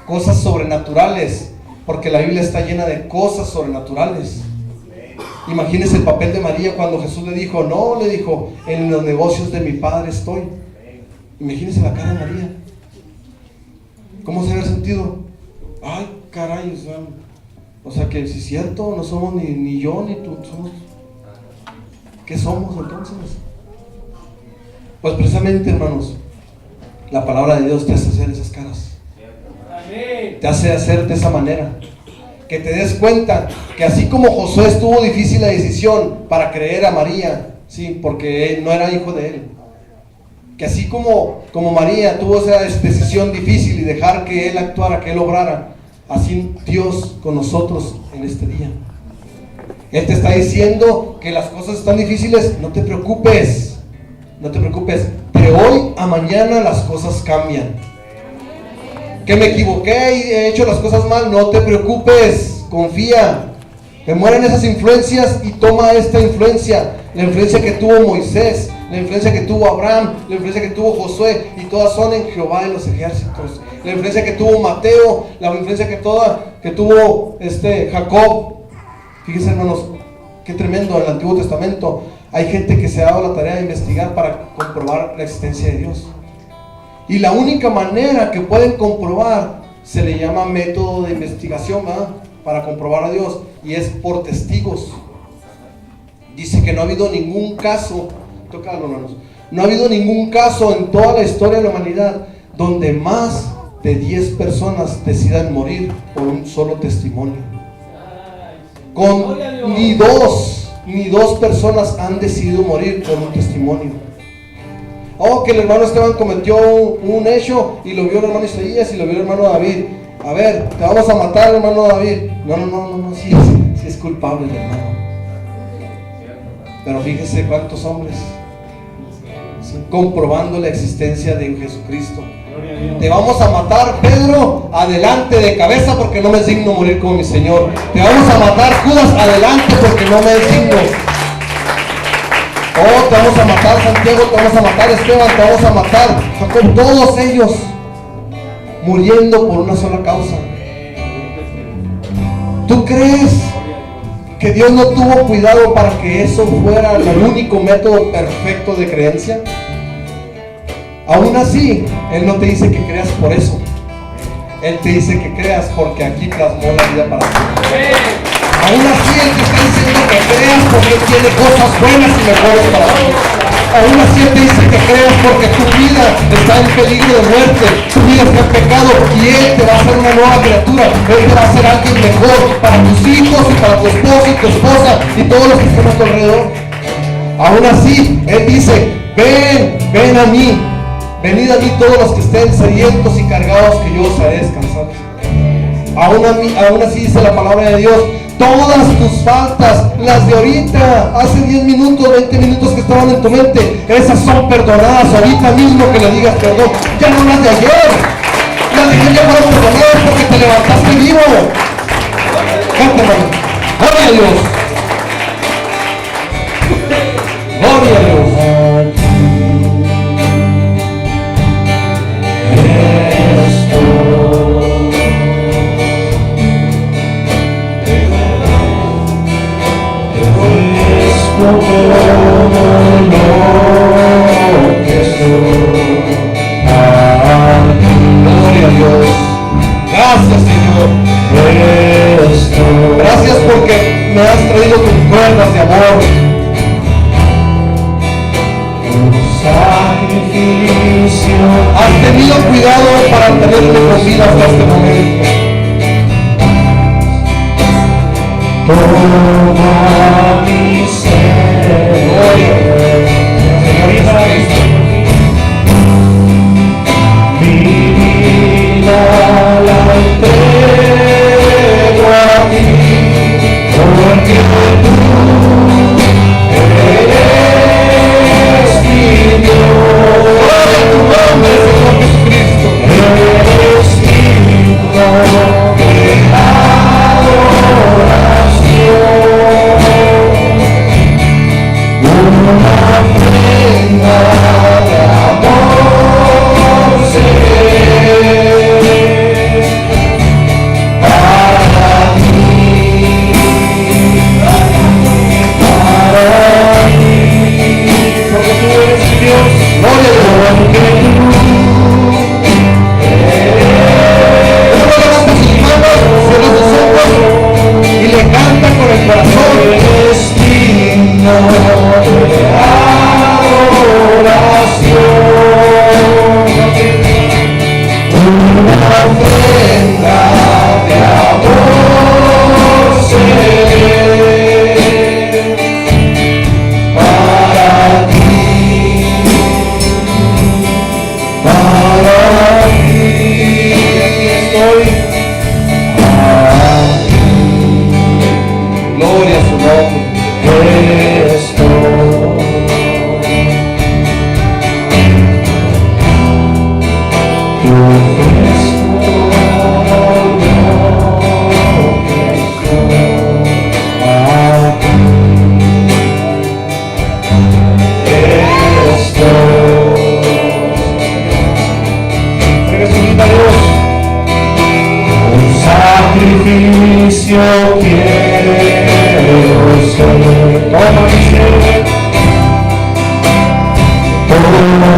cosas sobrenaturales, porque la Biblia está llena de cosas sobrenaturales. Imagínese el papel de María cuando Jesús le dijo, en los negocios de mi Padre estoy. Imagínese la cara de María. ¿Cómo se ve el sentido? Ay, caray, o sea que si es cierto, no somos ni yo ni tú, somos. ¿Qué somos entonces? Pues precisamente, hermanos, la palabra de Dios te hace hacer esas caras. Te hace hacer de esa manera. Que te des cuenta que así como Josué estuvo difícil la decisión para creer a María, sí, porque él no era hijo de él. Que así como María tuvo esa decisión difícil y dejar que él actuara, que él obrara, así Dios con nosotros en este día. Él te está diciendo que las cosas están difíciles, no te preocupes, de hoy a mañana las cosas cambian. Que me equivoqué y he hecho las cosas mal, no te preocupes, confía. Que mueran esas influencias y toma esta influencia, la influencia que tuvo Moisés, la influencia que tuvo Abraham, la influencia que tuvo Josué, y todas son en Jehová de los ejércitos. La influencia que tuvo Mateo, la influencia que tuvo Jacob. Fíjense, hermanos, qué tremendo. En el Antiguo Testamento hay gente que se ha dado la tarea de investigar para comprobar la existencia de Dios. Y la única manera que pueden comprobar se le llama método de investigación, ¿verdad?, para comprobar a Dios, y es por testigos. Dice que no ha habido ningún caso, tócalo, hermanos, no ha habido ningún caso en toda la historia de la humanidad donde más de 10 personas decidan morir por un solo testimonio. Ni dos personas han decidido morir por un testimonio. Que el hermano Esteban cometió un hecho y lo vio el hermano Isaías y lo vio el hermano David. A ver, te vamos a matar, hermano David. No, sí es culpable el hermano. Pero fíjese cuántos hombres, ¿sí?, comprobando la existencia de Jesucristo. Te vamos a matar, Pedro, adelante de cabeza porque no me es digno morir como mi Señor. Te vamos a matar, Judas, adelante porque no me es digno. Te vamos a matar, Santiago, te vamos a matar, Esteban, te vamos a matar, Jacob, todos ellos muriendo por una sola causa. ¿Tú crees que Dios no tuvo cuidado para que eso fuera el único método perfecto de creencia? Aún así, Él no te dice que creas por eso. Él te dice que creas porque aquí plasmó la vida para ti. Aún así, Él te está diciendo que creas porque Él tiene cosas buenas y mejores para ti. Aún así, Él te dice que creas porque tu vida está en peligro de muerte, tu vida está en pecado, y Él te va a hacer una nueva criatura. Él te va a hacer alguien mejor para tus hijos y para tu esposo y tu esposa y todos los que están a tu alrededor. Aún así, Él dice, ven a mí. Venid a mí todos los que estén sedientos y cargados, que yo os haré descansar. Aún así dice la palabra de Dios, todas tus faltas, las de ahorita, hace 10 minutos, 20 minutos que estaban en tu mente, esas son perdonadas ahorita mismo que le digas perdón. Ya no las de ayer. Las de ayer ya fueron perdonadas porque te levantaste vivo. Canta, hermano. Gloria a Dios. Gloria a Dios. Todo lo que soy, Gloria a Dios. Gracias, Señor. Gracias porque me has traído tus cuerdas de amor. sacrificio. Has tenido cuidado para tenerme con vida hasta este momento. Toda mi ser, Señorita, mi vida la entrego a ti, porque tú eres mi Dios. gloria a tu nombre, Señor Jesucristo. Eres digno de una ofrenda de amor seré para ti, porque tú eres mi Dios, Gloria a Dios. porque Uno levanta sus manos, cierra sus ojos y le canta con el corazón. eres digno de adoración, una ofrenda de amor seré para ti, para ti. Estoy. Gloria a su nombre. Sacrificio quiero ser, toma mi ser, toma